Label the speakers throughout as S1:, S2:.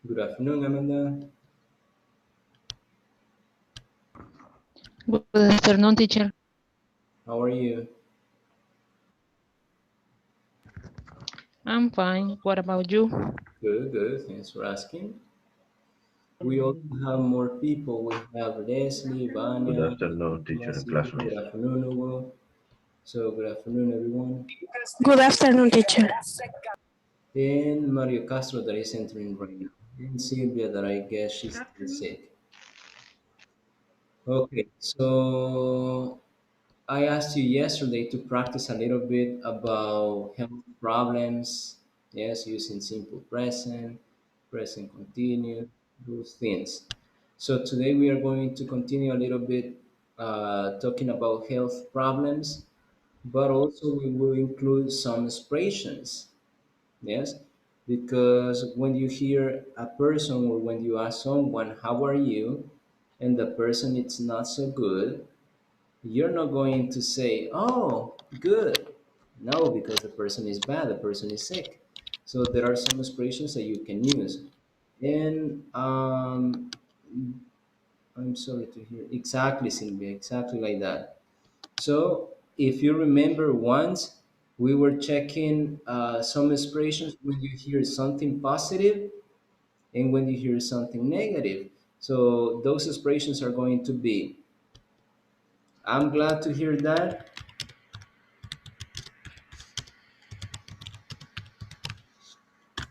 S1: Good afternoon, Amanda.
S2: Good afternoon, teacher.
S1: How are you?
S2: I'm fine. What about you?
S1: Good, good. Thanks for asking. We also have more people. We have Leslie,
S3: Good
S1: Vania,
S3: afternoon, teacher and
S1: Masi. Good
S3: classmates.
S1: afternoon, Hugo. So, good afternoon, everyone.
S4: Good afternoon, teacher.
S1: And Mario Castro that is entering right now. And Sylvia that I guess she's still sick. Okay, so I asked you yesterday to practice a little bit about health problems. Yes, using simple present, present continuous, those things. So today we are going to continue a little bit talking about health problems, but also we will include some expressions. Yes, because when you hear a person or when you ask someone, "How are you?" and the person it's not so good, you're not going to say, "Oh, good." No, because the person is bad, the person is sick. So there are some expressions that you can use. And I'm sorry to hear. Exactly, Sylvia, exactly like that. So if you remember once, we were checking some expressions when you hear something positive and when you hear something negative. So those expressions are going to be, "I'm glad to hear that."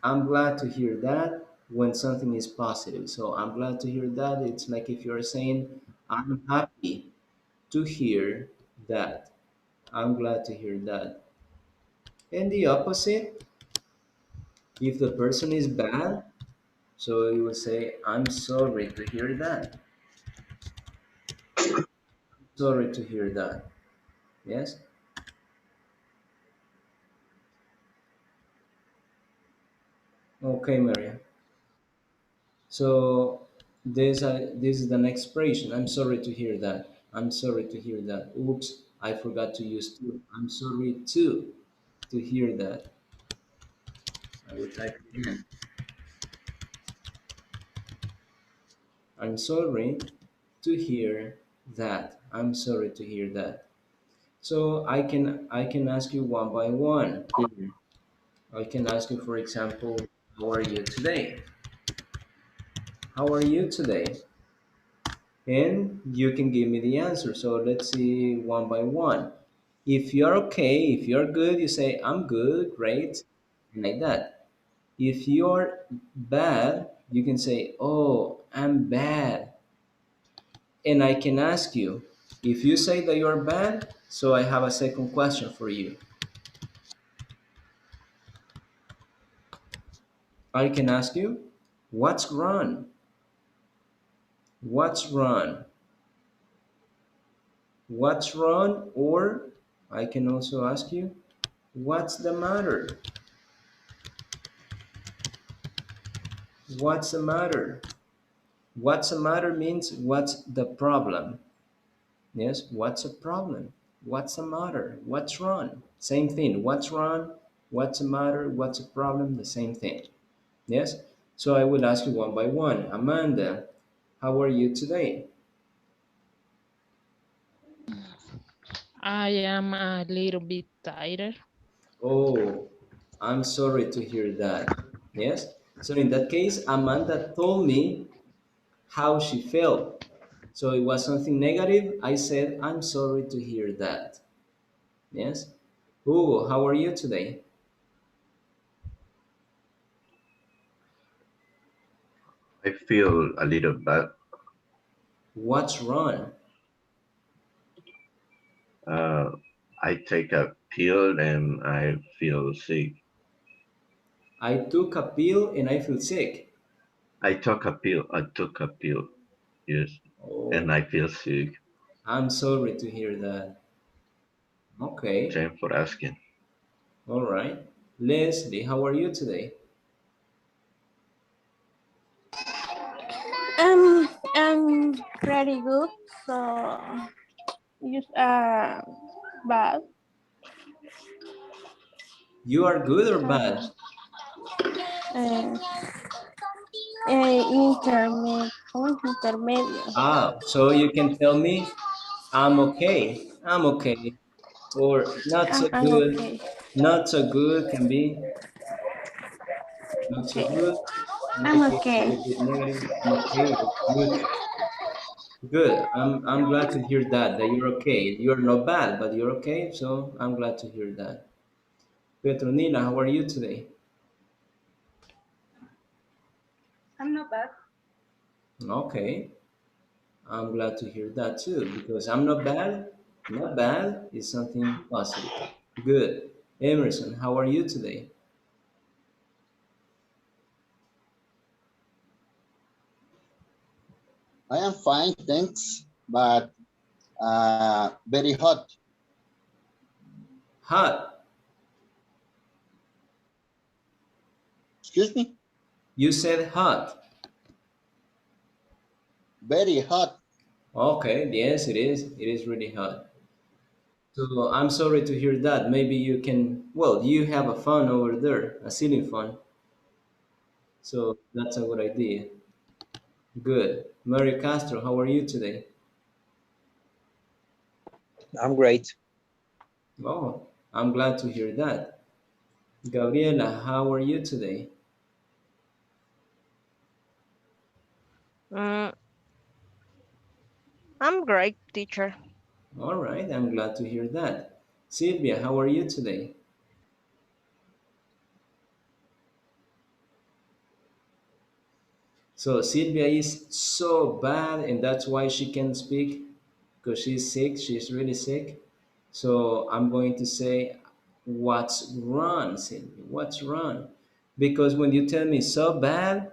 S1: I'm glad to hear that when something is positive. So I'm glad to hear that. It's like if you're saying, "I'm happy to hear that." I'm glad to hear that. And the opposite, if the person is bad, so you would say, "I'm sorry to hear that." Sorry to hear that. Yes? Okay, Maria. So this is the next expression. "I'm sorry to hear that." I'm sorry to hear that. Oops, I forgot to use to. I'm sorry to hear that. I will type it again. I'm sorry to hear that. I'm sorry to hear that. So I can ask you one by one. I can ask you, for example, "How are you today?" How are you today? And you can give me the answer. So let's see one by one. If you're okay, if you're good, you say, "I'm good, great," and like that. If you're bad, you can say, "Oh, I'm bad." And I can ask you, if you say that you're bad, so I have a second question for you. I can ask you, "What's wrong?" What's wrong? What's wrong? Or I can also ask you, "What's the matter?" What's the matter? What's the matter means what's the problem? Yes, what's the problem? What's the matter? What's wrong? Same thing. What's wrong? What's the matter? What's the problem? The same thing. Yes? So I will ask you one by one. Amanda, how are you today?
S2: I am a little bit tired.
S1: Oh, I'm sorry to hear that. Yes? So in that case, Amanda told me how she felt. So it was something negative. I said, "I'm sorry to hear that." Yes? Hugo, how are you today?
S3: I feel a little bad.
S1: What's wrong?
S3: Uh, I take a pill and I feel sick.
S1: I took a pill and I feel sick.
S3: I took a pill, yes, and
S1: Oh,
S3: I feel sick.
S1: I'm sorry to hear that. Okay,
S3: Thanks for asking.
S1: all right. Leslie, how are you today?
S4: I'm pretty good. So just bad.
S1: You are good or bad?
S4: Uh, Intermedio. ¿Cómo es intermedio?
S1: So you can tell me, I'm okay, or not so
S4: I'm
S1: good,
S4: okay.
S1: not so good can be not so
S4: Okay.
S1: good,
S4: I'm
S1: might be a
S4: okay.
S1: little bit negative. I'm okay or neutral. Good. I'm glad to hear that you're okay. You're not bad, but you're okay. So I'm glad to hear that. Petronila, how are you today?
S5: I'm not bad.
S1: Okay. I'm glad to hear that too because I'm not bad. Not bad is something positive. Good. Emerson, how are you today?
S6: I am fine, thanks, but very hot.
S1: Hot.
S6: Excuse me?
S1: You said hot.
S6: Very hot.
S1: Okay. Yes, it is. It is really hot. So I'm sorry to hear that. Maybe you can. Well, you have a fan over there, a ceiling fan. So that's a good idea. Good. Mary Castro, how are you today?
S7: I'm great.
S1: Oh, I'm glad to hear that. Gabriela, how are you today?
S8: Mm, I'm great, teacher.
S1: All right, I'm glad to hear that. Sylvia, how are you today? So Sylvia is so bad, and that's why she can't speak because she's sick. She's really sick. So I'm going to say, what's wrong, Sylvia? What's wrong? Because when you tell me so bad,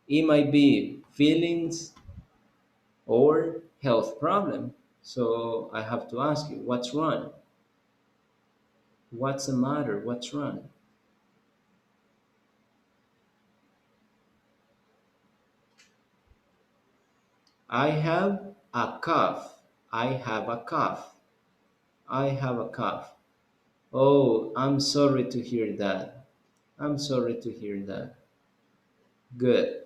S1: it might be feelings or health problem. So I have to ask you, what's wrong? What's the matter? What's wrong? I have a cough. I have a cough. I have a cough. Oh, I'm sorry to hear that. I'm sorry to hear that. Good.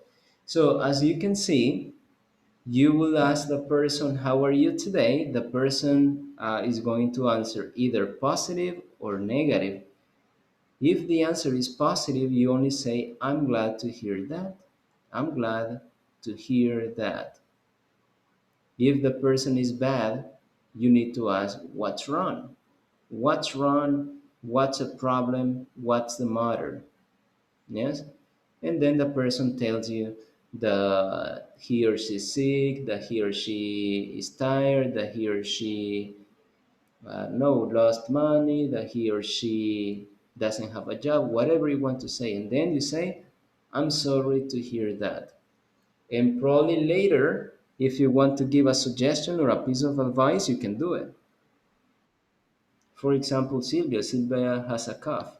S1: So, as you can see, you will ask the person, how are you today? The person is going to answer either positive or negative. If the answer is positive, you only say, I'm glad to hear that. I'm glad to hear that. If the person is bad, you need to ask, what's wrong? What's wrong? What's a problem? What's the matter? Yes? And then the person tells you that he or she is sick, that he or she is tired, that he or she no lost money, that he or she doesn't have a job, whatever you want to say. And then you say, I'm sorry to hear that. And probably later, if you want to give a suggestion or a piece of advice, you can do it. For example, Sylvia has a cough.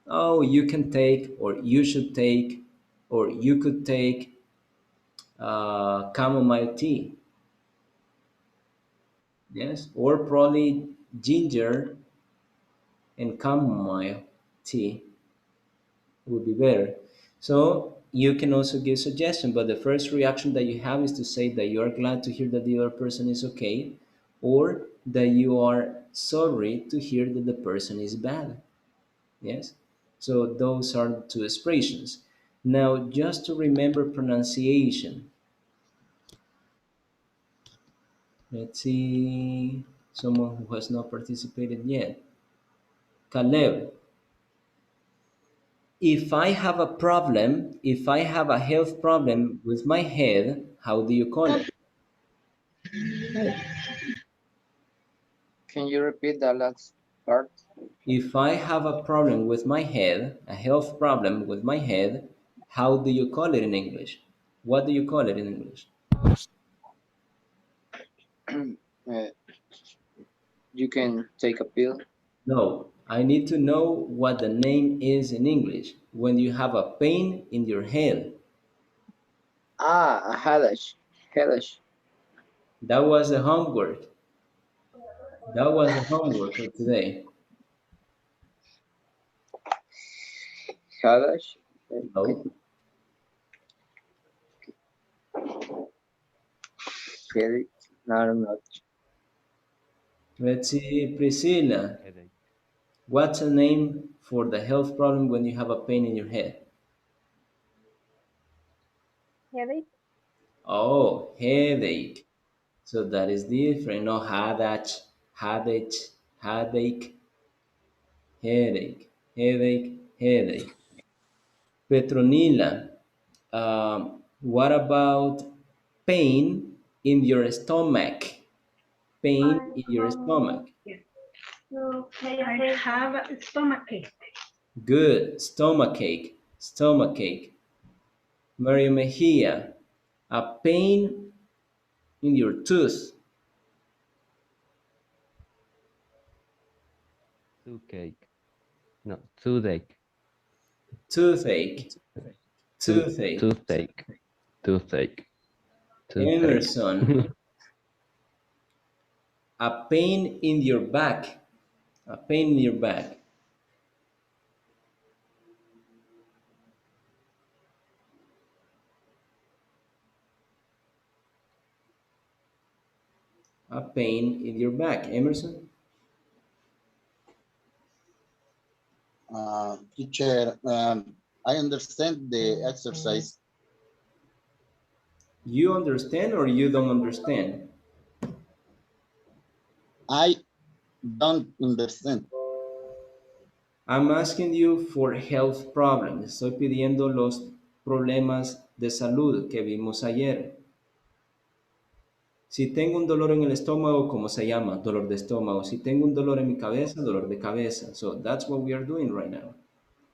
S1: Oh, you can take, or you should take, or you could take chamomile tea. Yes, or probably ginger and chamomile tea would be better. So you can also give suggestion, but the first reaction that you have is to say that you are glad to hear that the other person is okay, or that you are sorry to hear that the person is bad. Yes. So those are the two expressions. Now, just to remember pronunciation, let's see someone who has not participated yet. Caleb, if I have a problem, if I have a health problem with my head, how do you call it?
S7: Can you repeat the last part?
S1: If I have a problem with my head, a health problem with my head, how do you call it in English? What do you call it in English?
S7: Uh, you can take a pill.
S1: No, I need to know what the name is in English. When you have a pain in your head,
S7: Ah, a headache. Headache.
S1: that was the homework. That was the homework for today.
S7: Headache. Okay.
S1: No,
S7: Headache? No, not.
S1: Let's see, Priscilla.
S8: Headache.
S1: What's a name for the health problem when you have a pain in your head?
S4: Headache.
S1: Oh, headache. So that is different. No, headache, headache, headache. Petronila, what about pain in your stomach? Pain
S5: I
S1: in your stomach.
S5: yes. Okay, I have a stomach ache.
S1: Good. Stomachache. Stomachache. Maria Mejia, a pain in your tooth.
S8: Toothache. No, toothache.
S1: Toothache.
S8: Tooth,
S1: Toothache.
S8: toothache. Toothache. Toothache.
S1: Emerson, a pain in your back. A pain in your back. A pain in your back. Emerson,
S6: Teacher, I understand the exercise.
S1: you understand or you don't understand?
S6: I don't understand.
S1: I'm asking you for health problems. Estoy pidiendo los problemas de salud que vimos ayer. Si tengo un dolor en el estómago, ¿cómo se llama? Dolor de estómago. Si tengo un dolor en mi cabeza, dolor de cabeza. So that's what we are doing right now.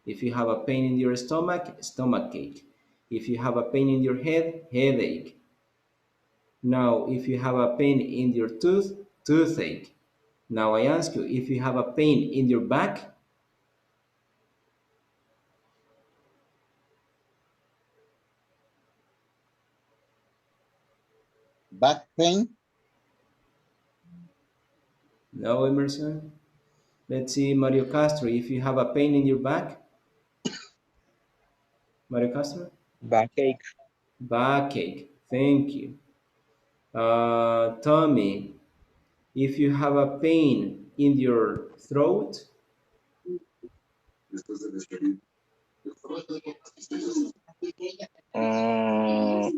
S1: If you have a pain in your stomach, stomachache. If you have a pain in your head, headache. Now, if you have a pain in your tooth, toothache. Now I ask you, if you have a pain in your back,
S6: Back pain,
S1: no, Emerson. Let's see, Mario Castro, if you have a pain in your back, Mario Castro,
S7: Backache.
S1: backache. Thank you. Tommy, if you have a pain in your throat,
S7: Mm,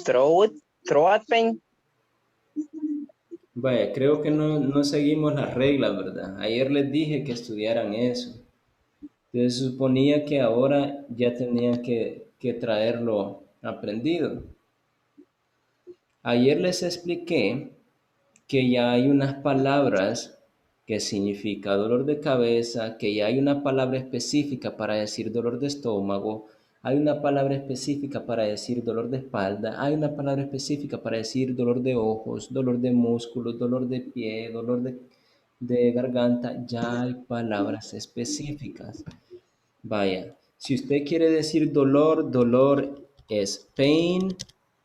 S7: throat. Throat pain.
S1: vaya, creo que no seguimos las reglas, ¿verdad? Ayer les dije que estudiaran eso. Entonces suponía que ahora ya tenían que traerlo aprendido. Ayer les expliqué que ya hay unas palabras que significa dolor de cabeza, que ya hay una palabra específica para decir dolor de estómago, hay una palabra específica para decir dolor de espalda, hay una palabra específica para decir dolor de ojos, dolor de músculos, dolor de pie, dolor de garganta, ya hay palabras específicas. Vaya, si usted quiere decir dolor, dolor es pain,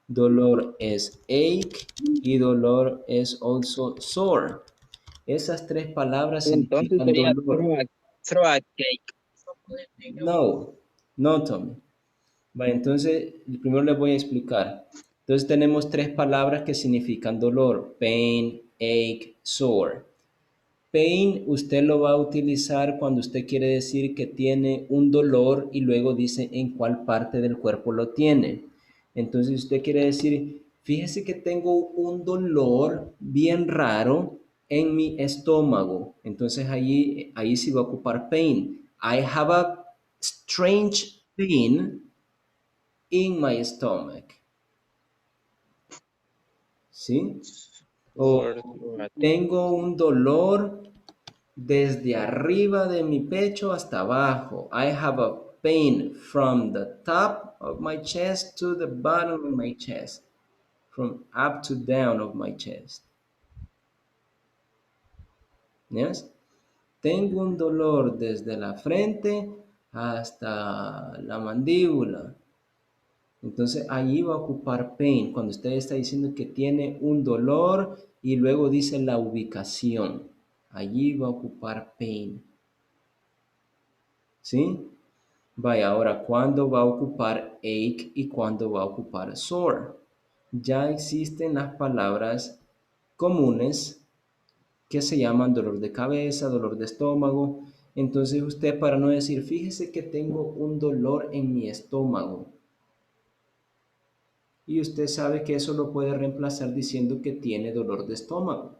S1: dolor es ache y dolor es also sore. Esas tres palabras
S7: Entonces
S1: significan
S7: sería
S1: dolor.
S7: throat cake.
S1: No, no, Tommy. Vaya, entonces primero les voy a explicar. Entonces tenemos tres palabras que significan dolor: pain, ache, sore. Pain usted lo va a utilizar cuando usted quiere decir que tiene un dolor y luego dice en cuál parte del cuerpo lo tiene. Entonces usted quiere decir, fíjese que tengo un dolor bien raro en mi estómago. Entonces ahí sí va a ocupar pain. I have a strange pain in my stomach. ¿Sí? O
S7: Or throat.
S1: tengo un dolor desde arriba de mi pecho hasta abajo. I have a pain from the top of my chest to the bottom of my chest. From up to down of my chest. Yes? Tengo un dolor desde la frente hasta la mandíbula. Entonces allí va a ocupar pain cuando usted está diciendo que tiene un dolor y luego dice la ubicación. Allí va a ocupar pain. ¿Sí? Vaya, ahora, ¿cuándo va a ocupar ache y cuándo va a ocupar sore? ya existen las palabras comunes que se llaman dolor de cabeza, dolor de estómago. Entonces usted, para no decir, fíjese que tengo un dolor en mi estómago, y usted sabe que eso lo puede reemplazar diciendo que tiene dolor de estómago.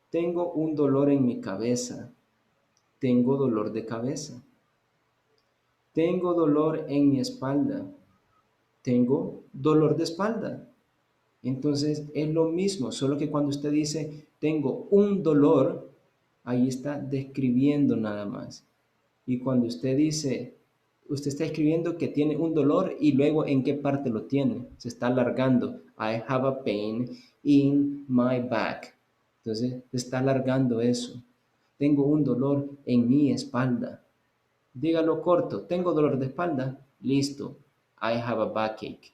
S1: Tengo un dolor en mi cabeza. Tengo dolor de cabeza. Tengo dolor en mi espalda. Tengo dolor de espalda. Entonces es lo mismo, solo que cuando usted dice tengo un dolor, ahí está describiendo nada más. Y cuando usted dice, usted está escribiendo que tiene un dolor y luego en qué parte lo tiene. Se está alargando. I have a pain in my back. Entonces se está alargando eso. Tengo un dolor en mi espalda. Dígalo corto. Tengo dolor de espalda. Listo. I have a backache.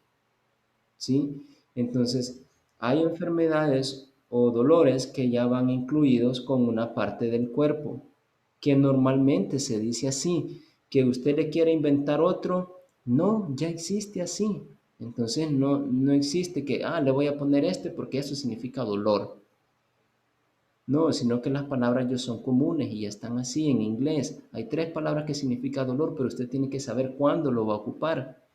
S1: ¿Sí? Entonces, hay enfermedades o dolores que ya van incluidos con una parte del cuerpo, que normalmente se dice así, que usted le quiere inventar otro, no, ya existe así. Entonces, no existe que, le voy a poner este porque eso significa dolor. No, sino que las palabras ya son comunes y ya están así en inglés. Hay 3 palabras que significan dolor, pero usted tiene que saber cuándo lo va a ocupar.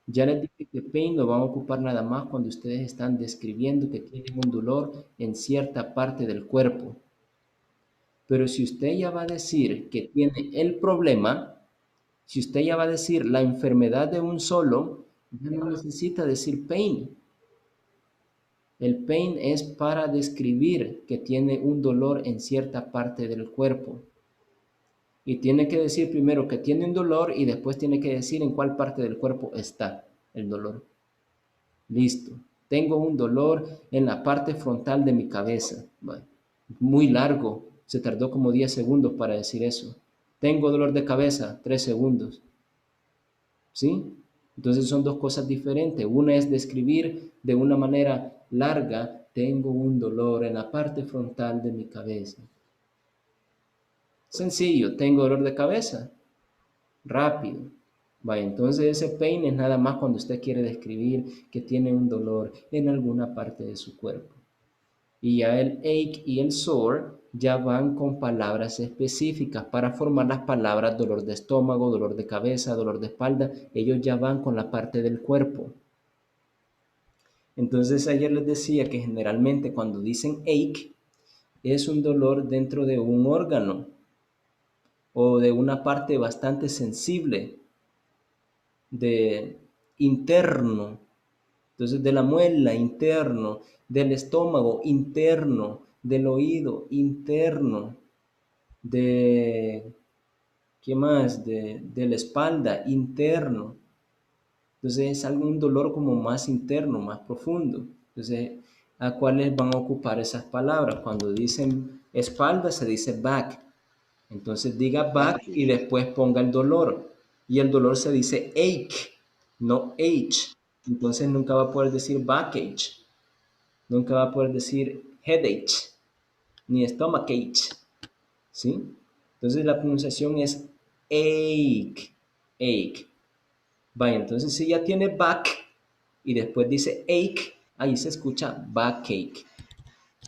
S1: Ya les dije que pain lo van a ocupar nada más cuando ustedes están describiendo que tienen un dolor en cierta parte del cuerpo. Pero si usted ya va a decir que tiene el problema, si usted ya va a decir la enfermedad de un solo, ya no necesita decir pain. El pain es para describir que tiene un dolor en cierta parte del cuerpo. Y tiene que decir primero que tiene un dolor y después tiene que decir en cuál parte del cuerpo está el dolor. Listo. Tengo un dolor en la parte frontal de mi cabeza. Bueno, muy largo. Se tardó como 10 segundos para decir eso. Tengo dolor de cabeza, 3 segundos. ¿Sí? Entonces son 2 cosas diferentes. Una es describir de una manera larga, tengo un dolor en la parte frontal de mi cabeza. Sencillo, tengo dolor de cabeza. Rápido. Vaya, entonces ese pain es nada más cuando usted quiere describir que tiene un dolor en alguna parte de su cuerpo. Y ya el ache y el sore ya van con palabras específicas para formar las palabras dolor de estómago, dolor de cabeza, dolor de espalda. Ellos ya van con la parte del cuerpo. Entonces ayer les decía que generalmente cuando dicen ache es un dolor dentro de un órgano o de una parte bastante sensible de interno, entonces de la muela interno, del estómago interno, del oído interno, de, ¿qué más? De la espalda interno. Entonces es algún dolor como más interno, más profundo. Entonces, ¿a cuáles van a ocupar esas palabras? Cuando dicen espalda se dice back. Entonces diga back y después ponga el dolor. Y el dolor se dice ache, no age. Entonces nunca va a poder decir backache. Nunca va a poder decir headache, ni stomachache. ¿Sí? Entonces la pronunciación es ache, ache. Vaya, entonces si ya tiene back y después dice ache, ahí se escucha backache.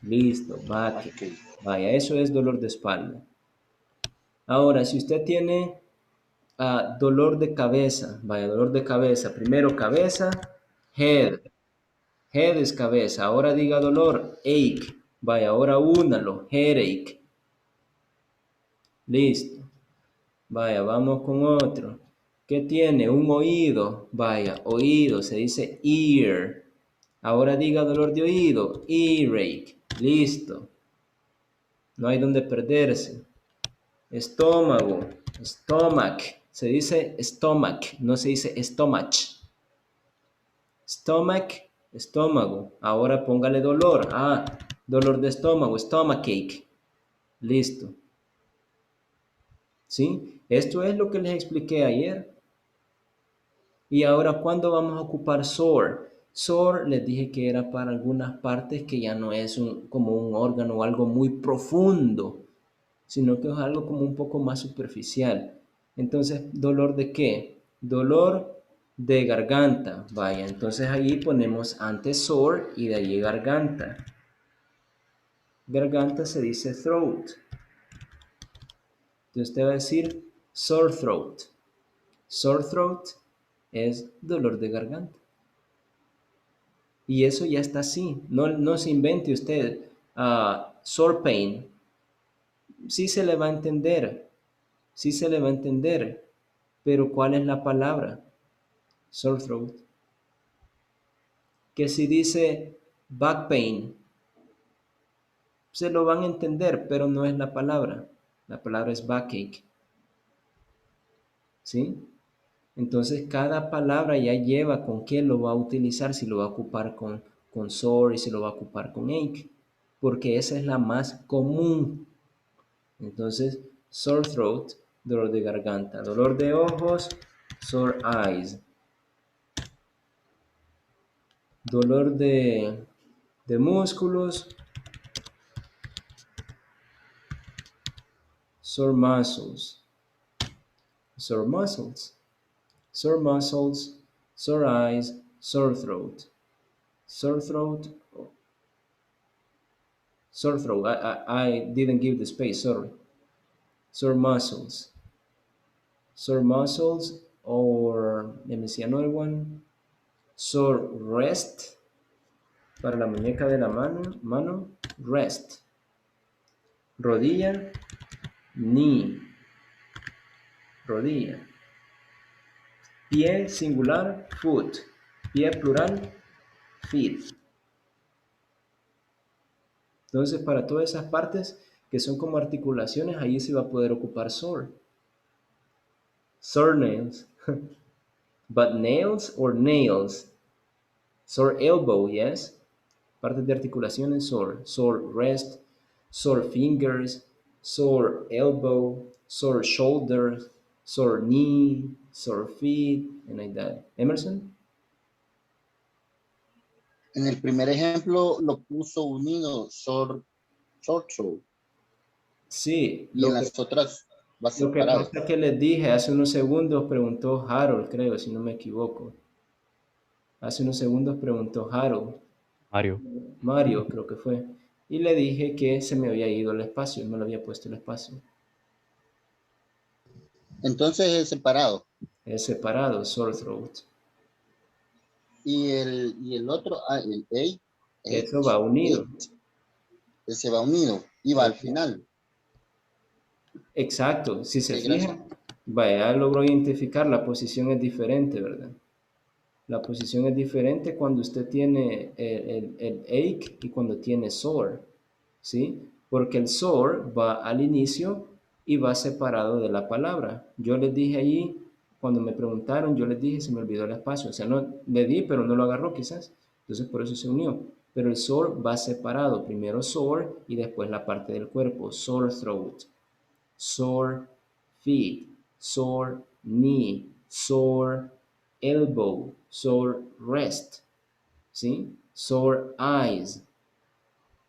S1: Listo, backache. Vaya, eso es dolor de espalda. Ahora, si usted tiene dolor de cabeza, vaya, dolor de cabeza, primero cabeza, head, head es cabeza, ahora diga dolor, ache, vaya, ahora únalo, headache, listo, vaya, vamos con otro, ¿qué tiene? Un oído, vaya, oído, se dice ear, ahora diga dolor de oído, earache, listo, no hay donde perderse. Estómago, stomach, se dice stomach, no se dice stomach. Stomach, estómago. Ahora póngale dolor. Dolor de estómago, stomachache. Listo. ¿Sí? Esto es lo que les expliqué ayer. Y ahora, ¿cuándo vamos a ocupar sore? Sore les dije que era para algunas partes que ya no es como un órgano o algo muy profundo, sino que es algo como un poco más superficial. Entonces, ¿dolor de qué? Dolor De garganta. Vaya, entonces ahí ponemos antes sore y de ahí garganta. Garganta se dice throat. Entonces usted va a decir sore throat. Sore throat es dolor de garganta. Y eso ya está así. No se invente usted sore pain. Sí se le va a entender. Sí se le va a entender. Pero ¿cuál es la palabra? Sore throat. Que si dice back pain, se lo van a entender, pero no es la palabra. La palabra es backache. ¿Sí? Entonces cada palabra ya lleva con qué lo va a utilizar, si lo va a ocupar con sore y si lo va a ocupar con ache, porque esa es la más común. Entonces, sore throat, dolor de garganta, dolor de ojos, sore eyes, dolor de músculos, sore muscles, sore muscles, sore muscles, sore eyes, sore throat. Sore throat, sore throat. I didn't give the space, sorry. Sore muscles. Sore muscles, or let me see another one. Sore wrist, para la muñeca de la mano, wrist. Rodilla, knee, rodilla. Pie singular, foot. Pie plural, feet. Entonces, para todas esas partes que son como articulaciones, ahí se va a poder ocupar sore. Sore nails. But nails or nails? Sore elbow, yes. Partes de articulaciones, sore. Sore wrist, sore fingers, sore elbow, sore shoulder, sore knee, sore feet, and like that. Emerson?
S6: En el primer ejemplo lo puso unido, sore throat.
S1: Sí,
S6: Y en las otras va
S1: lo que
S6: separado.
S1: pasa que les dije hace unos segundos, preguntó Harold, creo, si no me equivoco. Hace unos segundos preguntó Harold,
S8: Mario.
S1: Mario creo que fue, y le dije que se me había ido el espacio, no le había puesto el espacio.
S6: Entonces es separado.
S1: Es separado, sore throat.
S6: Y el otro, el
S1: Eso va unido.
S6: ese va unido y va al final.
S1: Exacto, si se
S6: Ok, gracias.
S1: fijan, vaya, logró identificar, la posición es diferente, ¿verdad? La posición es diferente cuando usted tiene el ache y cuando tiene sore, ¿sí? Porque el sore va al inicio y va separado de la palabra. Yo les dije allí, cuando me preguntaron, yo les dije, se me olvidó el espacio. O sea, no le di, pero no lo agarró quizás. Entonces, por eso se unió. Pero el sore va separado. Primero sore y después la parte del cuerpo. Sore throat, sore feet, sore knee, sore elbow, sore wrist, ¿sí? Sore eyes.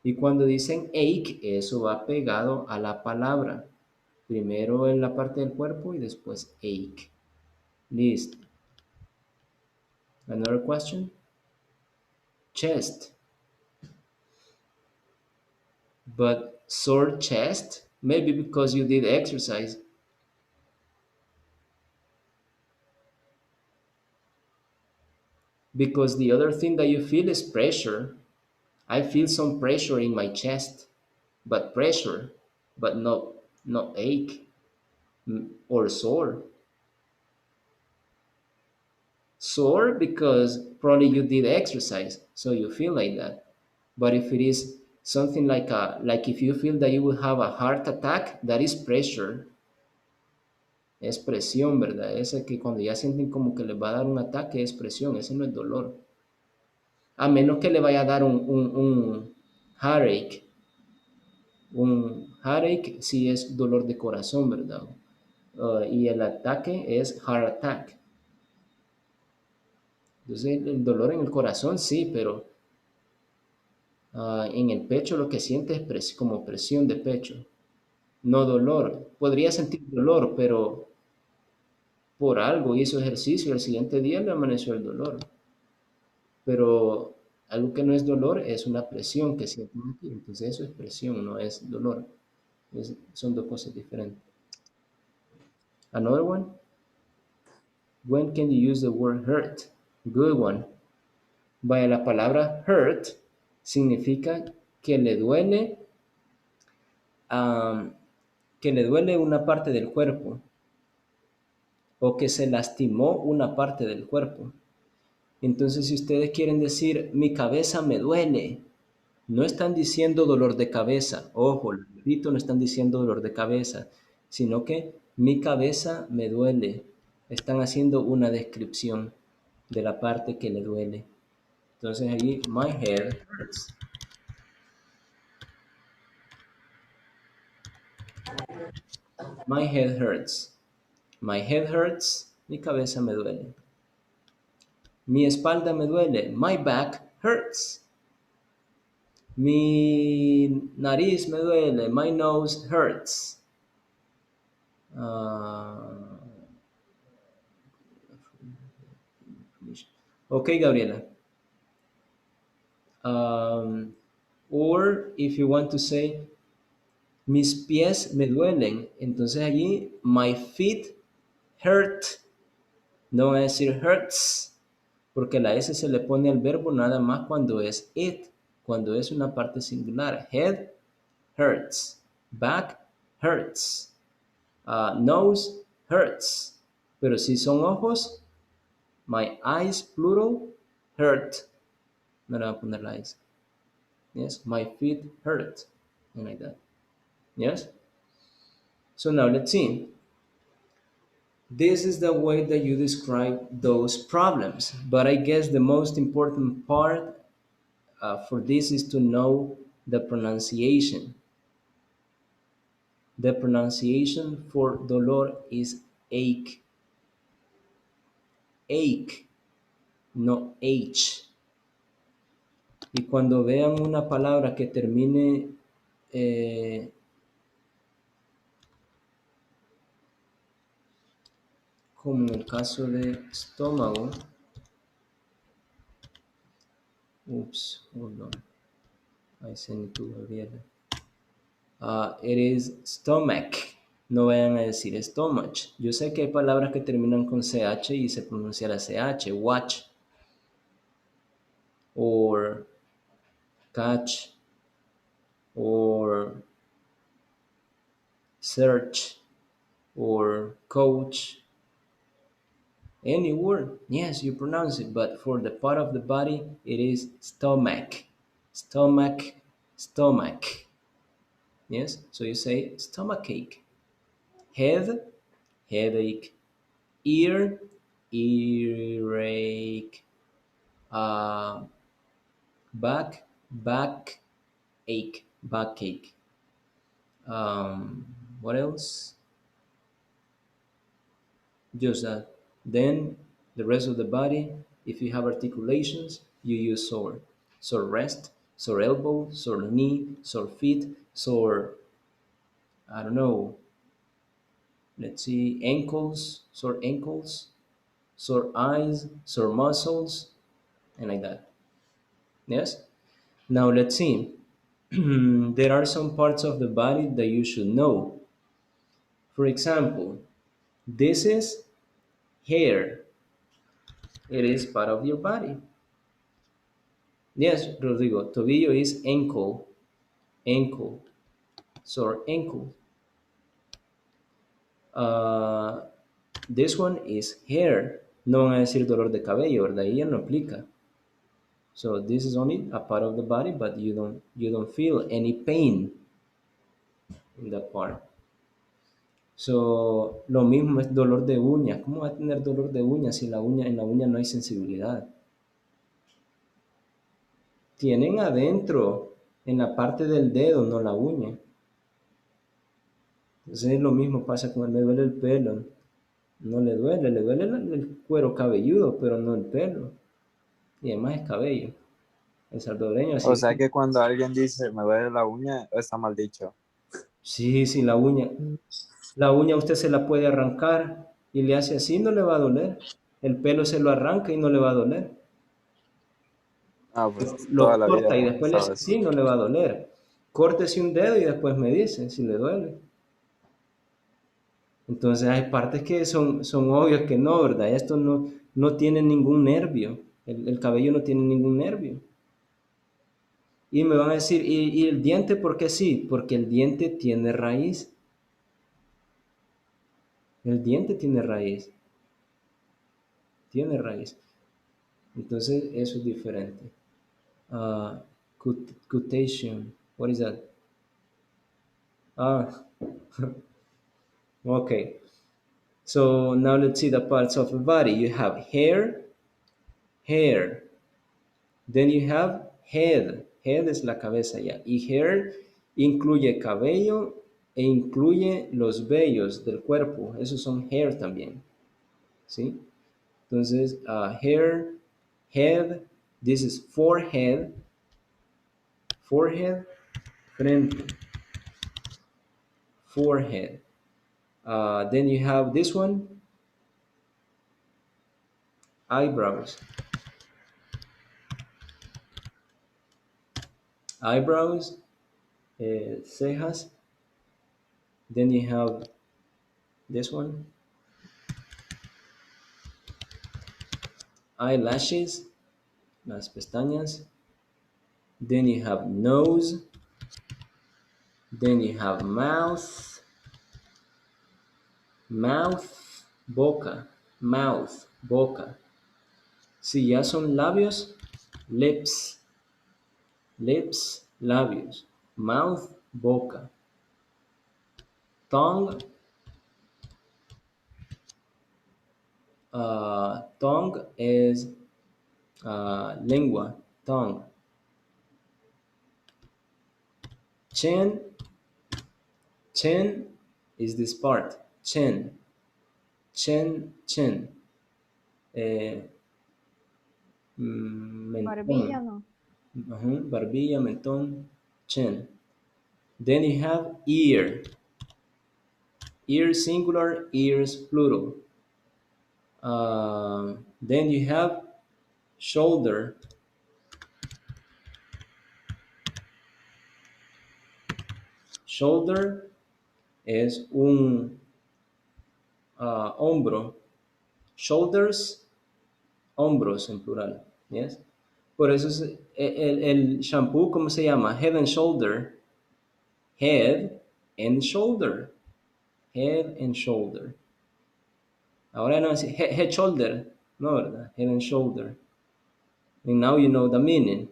S1: Y cuando dicen ache, eso va pegado a la palabra. Primero en la parte del cuerpo y después ache. Listo. Another question? Chest. But sore chest? Maybe because you did exercise. Because the other thing that you feel is pressure. I feel some pressure in my chest, but pressure, but not ache or sore. Sore because probably you did exercise, so you feel like that. But if it is something like if you feel that you will have a heart attack, that is pressure. Es presión, ¿verdad? Ese que cuando ya sienten como que les va a dar un ataque es presión, ese no es dolor. A menos que le vaya a dar un heartache. Un heartache sí es dolor de corazón, ¿verdad? Y el ataque es heart attack. Entonces el dolor en el corazón sí, pero en el pecho lo que siente es como presión de pecho, no dolor. Podría sentir dolor, pero por algo hizo ejercicio, al siguiente día le amaneció el dolor. Pero algo que no es dolor es una presión que sienten aquí. Entonces eso es presión, no es dolor. Son dos cosas diferentes. Another one. When can you use the word hurt? Good one. Vaya, la palabra hurt significa que le duele, que le duele una parte del cuerpo o que se lastimó una parte del cuerpo. Entonces, si ustedes quieren decir mi cabeza me duele, no están diciendo dolor de cabeza. Ojo, lo repito, no están diciendo dolor de cabeza, sino que mi cabeza me duele. Están haciendo una descripción de la parte que le duele. Entonces allí, my head hurts. My head hurts. My head hurts. Mi cabeza me duele. Mi espalda me duele. My back hurts. Mi nariz me duele. My nose hurts. Okay, Gabriela. Or if you want to say, mis pies me duelen. Entonces allí, my feet hurt. No va a decir hurts, porque la S se le pone al verbo nada más cuando es it, cuando es una parte singular. Head hurts. Back hurts. Nose hurts. Pero si son ojos, my eyes, plural, hurt. No le voy a poner la S. Yes, my feet hurt. And like that. Yes? So now let's see. This is the way that you describe those problems. But I guess the most important part for this is to know the pronunciation. The pronunciation for dolor is ache. Ache, no H. Y cuando vean una palabra que termine como en el caso de estómago, oops, hold on, I sent it to Gabriela. It is stomach. No vayan a decir stomach. Yo sé que hay palabras que terminan con CH y se pronuncia la CH. Watch. Or catch. Or search. Or coach. Any word. Yes, you pronounce it. But for the part of the body, it is stomach. Stomach. Stomach. Yes, so you say stomachache. Head, headache. Ear, earache. Back, backache, backache. What else? Just that. Then the rest of the body, if you have articulations, you use sore. Sore wrist, sore elbow, sore knee, sore feet, sore, I don't know, let's see, ankles, sore ankles, sore eyes, sore muscles, and like that. Yes? Now let's see. There are some parts of the body that you should know. For example, this is hair. It is part of your body. Yes, Rodrigo, tobillo is ankle, ankle, sore ankle. This one is hair. No van a decir dolor de cabello, ¿verdad? Ahí ya no aplica. So this is only a part of the body, but you don't feel any pain in that part. So, lo mismo es dolor de uña. ¿Cómo va a tener dolor de uña si en la uña no hay sensibilidad? Tienen adentro, en la parte del dedo, no la uña. Entonces lo mismo pasa con me duele el pelo. No le duele el cuero cabelludo, pero no el pelo. Y además es cabello. El salvadoreño así.
S7: O sea que cuando alguien dice me duele la uña, está mal dicho.
S1: Sí, la uña. La uña usted se la puede arrancar y le hace así, no le va a doler. El pelo se lo arranca y no le va a doler.
S9: Ah, pues toda
S1: Lo
S9: la vida
S1: corta y
S9: me ha
S1: después le
S9: pasado
S1: hace
S9: eso.
S1: así, no le va a doler. Córtese un dedo y después me dice si le duele. Entonces hay partes que son obvias que no, ¿verdad? Esto no tiene ningún nervio. El cabello no tiene ningún nervio. Y me van a decir, ¿y el diente por qué sí? Porque el diente tiene raíz. El diente tiene raíz. Tiene raíz. Entonces eso es diferente. Uh, Cutation. What is that? Ah, okay. So now let's see the parts of the body. You have hair, hair. Then you have head. Head es la cabeza ya. Y hair incluye cabello e incluye los vellos del cuerpo. Esos son hair también. ¿Sí? Entonces, hair, head. This is forehead. Forehead, frente. Forehead. Then you have this one, eyebrows. Eyebrows, cejas. Then you have this one, eyelashes, las pestañas. Then you have nose. Then you have mouth, mouth, boca, mouth, boca. Si ya son labios, lips, lips, labios, mouth, boca. Tongue, tongue es lengua, tongue. Chin, chin is this part, chin, chin, chin.
S4: Barbilla,
S1: Mentón,
S4: no.
S1: barbilla, mentón, chin. Then you have ear, ear singular, ears plural. Then you have shoulder, shoulder es un hombro, shoulders, hombros en plural, yes. Por eso es el shampoo, ¿cómo se llama? Head and shoulder, head and shoulder, head and shoulder. Ahora no es head shoulder, no, ¿verdad? Head and shoulder. And now you know the meaning.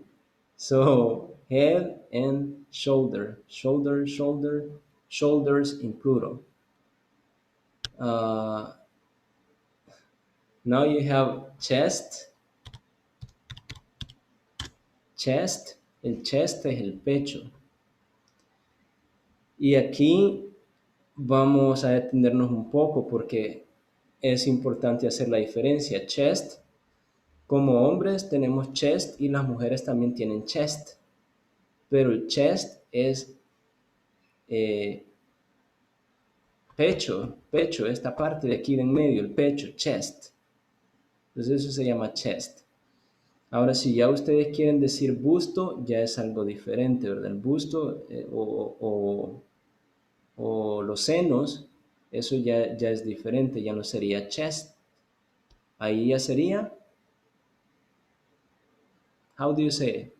S1: So head and shoulder, shoulder, shoulder, shoulders in plural. Now you have chest, chest. El chest es el pecho. Y aquí vamos a detenernos un poco porque es importante hacer la diferencia. Chest, como hombres tenemos chest y las mujeres también tienen chest. Pero el chest es pecho, pecho, esta parte de aquí de en medio, el pecho, chest. Entonces eso se llama chest. Ahora, si ya ustedes quieren decir busto, ya es algo diferente, ¿verdad? El busto o los senos, eso ya es diferente, ya no sería chest. Ahí ya sería, how do you say it?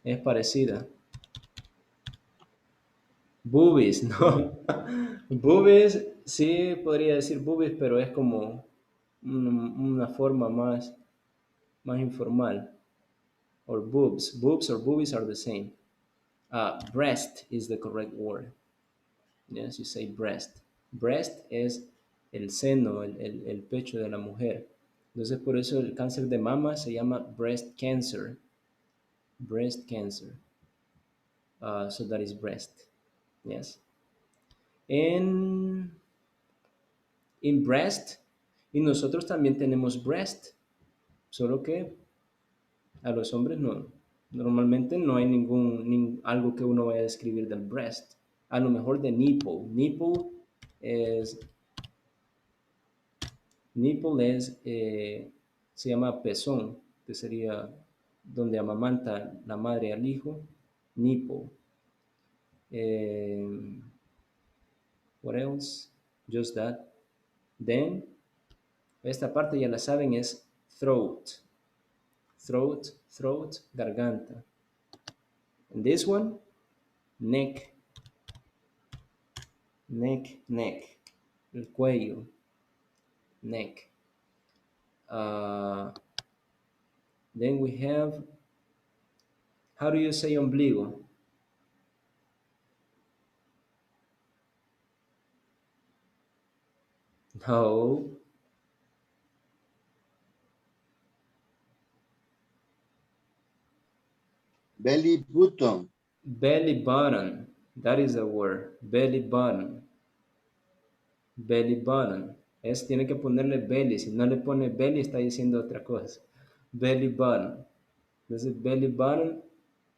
S1: Es parecida. Boobies, no. Boobies, sí podría decir boobies, pero es como una forma más informal. Or boobs. Boobs or boobies are the same. Breast is the correct word. Yes, you say breast. Breast es el seno, el pecho de la mujer. Entonces, por eso el cáncer de mama se llama breast cancer. Breast cancer. So that is breast. Yes. En breast, y nosotros también tenemos breast, solo que a los hombres no. Normalmente no hay algo que uno vaya a describir del breast. A lo mejor de nipple. Nipple es Nipple es, se llama pezón, que sería donde amamanta la madre al hijo. Nipple. What else? Just that. Then, esta parte ya la saben, es throat. Throat, throat, garganta. And this one, neck. Neck, neck. El cuello. Neck. Then we have, how do you say ombligo? No.
S6: Belly button.
S1: Belly button. That is the word. Belly button. Belly button. Es, tiene que ponerle belly. Si no le pone belly, está diciendo otra cosa. Belly button. Entonces, belly button,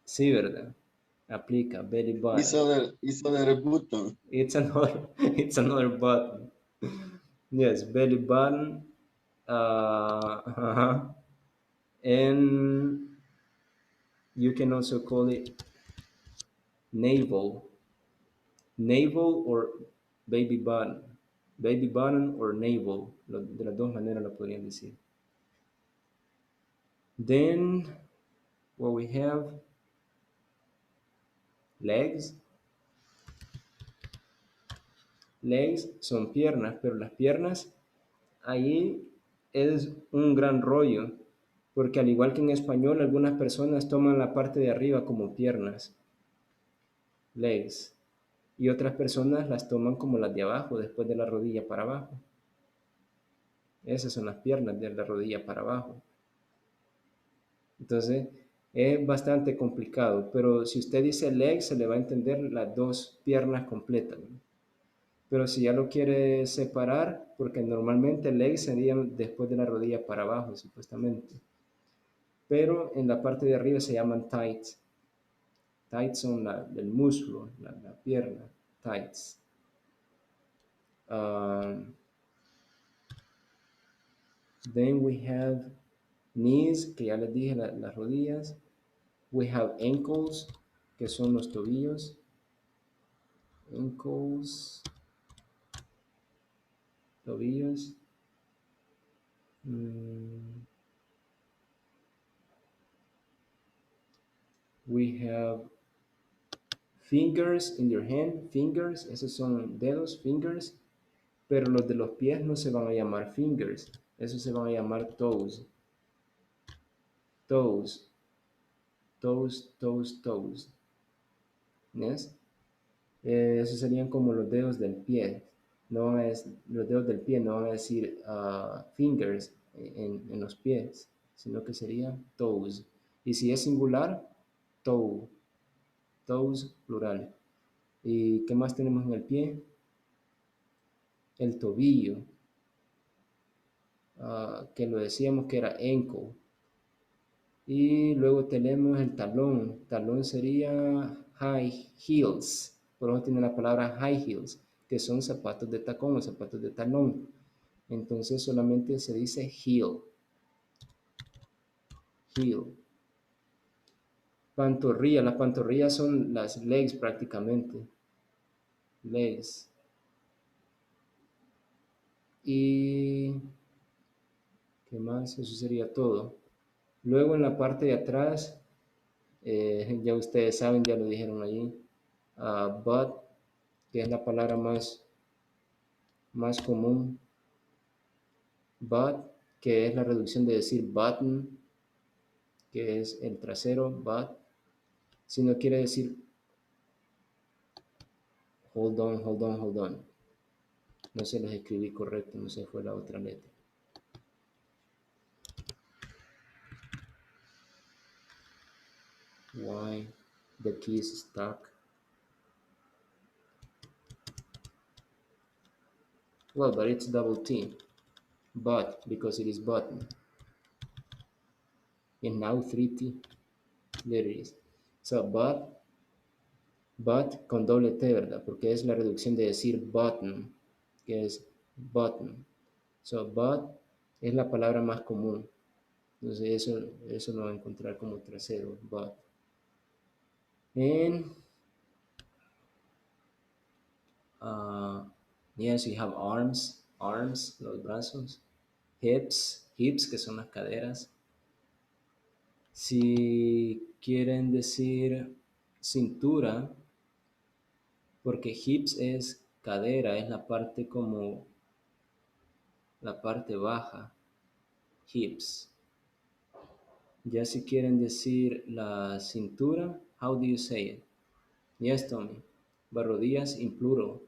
S1: sí, ¿verdad? Aplica, belly button.
S6: Is other button.
S1: It's another button. Yes, belly button. And you can also call it navel. Navel or baby button. Baby button or navel. De las dos maneras lo podrían decir. Then, what we have, legs. Legs son piernas, pero las piernas ahí es un gran rollo, porque al igual que en español, algunas personas toman la parte de arriba como piernas, legs, y otras personas las toman como las de abajo, después de la rodilla para abajo. Esas son las piernas de la rodilla para abajo. Entonces, es bastante complicado, pero si usted dice legs, se le va a entender las dos piernas completas, ¿no? Pero si ya lo quiere separar, porque normalmente legs serían después de la rodilla para abajo, supuestamente. Pero en la parte de arriba se llaman tights. Tights son el músculo, la pierna. Tights. Then we have knees, que ya les dije, las rodillas. We have ankles, que son los tobillos. Ankles. Tobillos. We have fingers in your hand. Fingers, esos son dedos, fingers. Pero los de los pies no se van a llamar fingers. Esos se van a llamar toes. Toes. Toes, toes, toes. ¿Yes? Esos serían como los dedos del pie. No van a los dedos del pie no van a decir fingers en los pies, sino que sería toes. Y si es singular, toe. Toes, plural. ¿Y qué más tenemos en el pie? El tobillo. Que lo decíamos que era ankle. Y luego tenemos el talón. Talón sería high heels. Por eso tiene la palabra high heels, que son zapatos de tacón o zapatos de talón. Entonces solamente se dice heel. Heel. Pantorrilla. Las pantorrillas son las legs prácticamente. Legs. Y ¿qué más? Eso sería todo. Luego en la parte de atrás, ya ustedes saben, ya lo dijeron allí, butt, que es la palabra más común. Butt, que es la reducción de decir button, que es el trasero, butt. Si no quiere decir hold on, hold on, hold on. No se los escribí correcto, no se fue la otra letra. Why the key is stuck? Well, but it's double T. But, because it is button. And now 3T. There it is. So, but con doble T, ¿verdad? Porque es la reducción de decir button, que es button. So, but es la palabra más común. Entonces, eso lo va a encontrar como trasero, but. And, uh, yes, you have arms, los brazos. Hips, que son las caderas. Si quieren decir cintura, porque hips es cadera, es la parte como la parte baja, hips. Ya si quieren decir la cintura, how do you say it? Yes, Tommy. But rodillas in plural.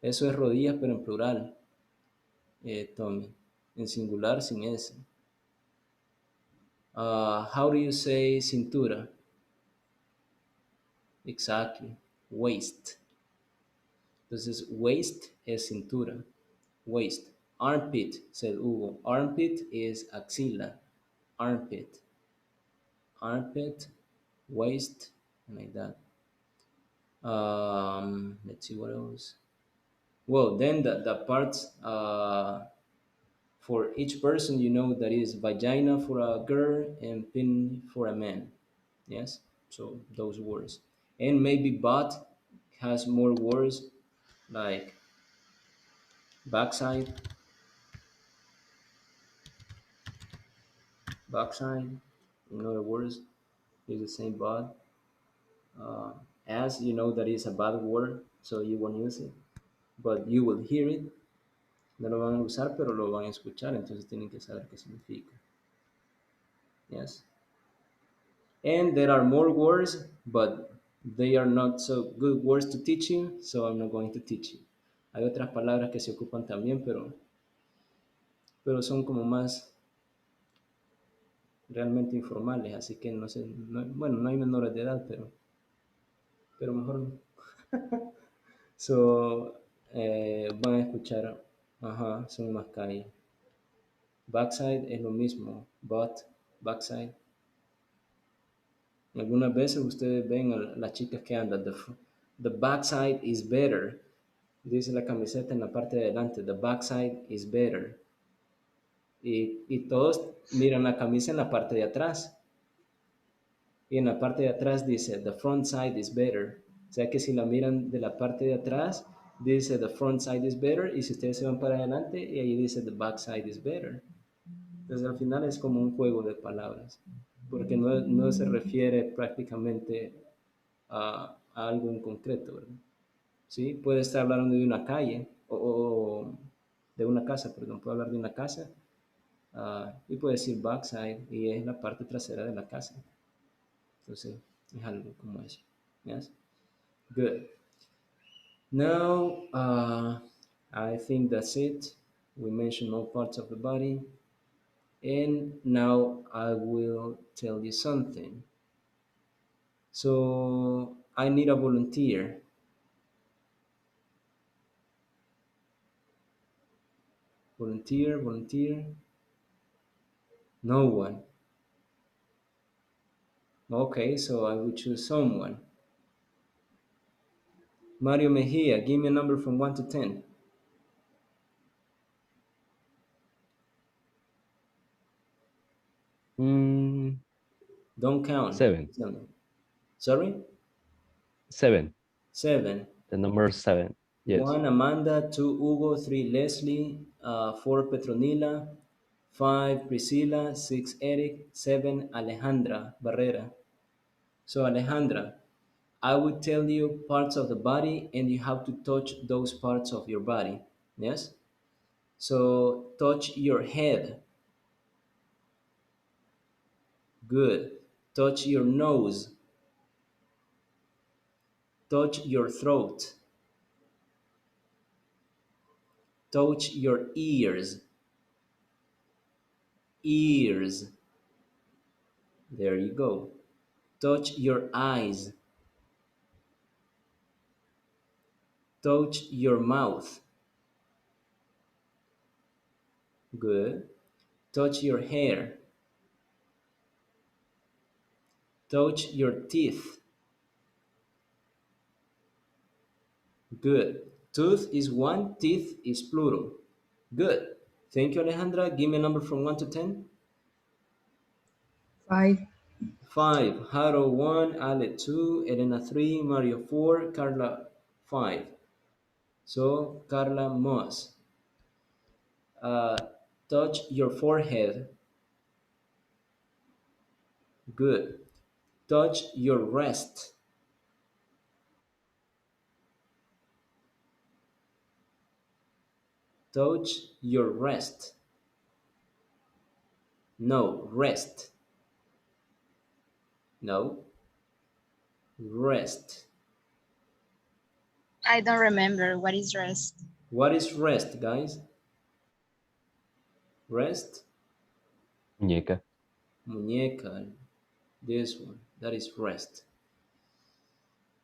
S1: Eso es rodillas, pero en plural, Tommy. En singular sin S. How do you say cintura? Exactly. Waist. Entonces, waist es cintura. Waist. Armpit, said Hugo. Armpit is axila. Armpit. Armpit, waist, like that. Let's see what else. Well, then the parts for each person, that is vagina for a girl and pin for a man. Yes, so those words. And maybe butt has more words like backside, backside. In other words, is the same butt. As that is a bad word, so you won't use it, but you will hear it. No lo van a usar, pero lo van a escuchar, entonces tienen que saber qué significa. Yes. And there are more words, but they are not so good words to teach you, so I'm not going to teach you. Hay otras palabras que se ocupan también, pero son como más realmente informales, así que no sé, bueno, no hay menores de edad, pero mejor no. So, van a escuchar, ajá, son más calle. Backside es lo mismo, but, backside. Algunas veces ustedes ven a las chicas que andan, the backside is better. Dice la camiseta en la parte de adelante, the backside is better. Y todos miran la camisa en la parte de atrás. Y en la parte de atrás dice, the front side is better. O sea que si la miran de la parte de atrás, dice, the front side is better. Y si ustedes se van para adelante, y ahí dice, the back side is better. Entonces al final es como un juego de palabras. Porque no se refiere prácticamente a algo en concreto, ¿verdad? ¿Sí? Puede estar hablando de una calle o de una casa, perdón, puede hablar de una casa y puede decir backside y es la parte trasera de la casa. Entonces, es algo como eso. Yes? Good. Now, I think that's it. We mentioned all parts of the body. And now I will tell you something. So, I need a volunteer. Volunteer. No one. Okay, so I will choose someone. Mario Mejia, give me a number from 1 to 10. Don't count.
S8: 7.
S1: Sorry?
S8: 7.
S1: 7.
S8: The number 7. Yes.
S1: 1, Amanda. 2, Hugo. 3, Leslie. 4, Petronila. 5, Priscilla. 6, Eric. 7, Alejandra Barrera. So, Alejandra, I will tell you parts of the body and you have to touch those parts of your body. Yes? So, touch your head. Good. Touch your nose. Touch your throat. Touch your ears. Ears. There you go. Touch your eyes. Touch your mouth. Good. Touch your hair. Touch your teeth. Good. Tooth is one, teeth is plural. Good. Thank you, Alejandra. Give me a number from 1 to 10.
S10: 5.
S1: 5. Haro 1, Ale 2, Elena 3, Mario 4, Carla 5. So, Carla must uh, touch your forehead. Good. Touch your wrist. Touch your wrist. No, rest. No, rest.
S11: I don't remember what is rest.
S1: What is rest, guys? Rest?
S8: Muñeca.
S1: Muñeca. This one. That is rest.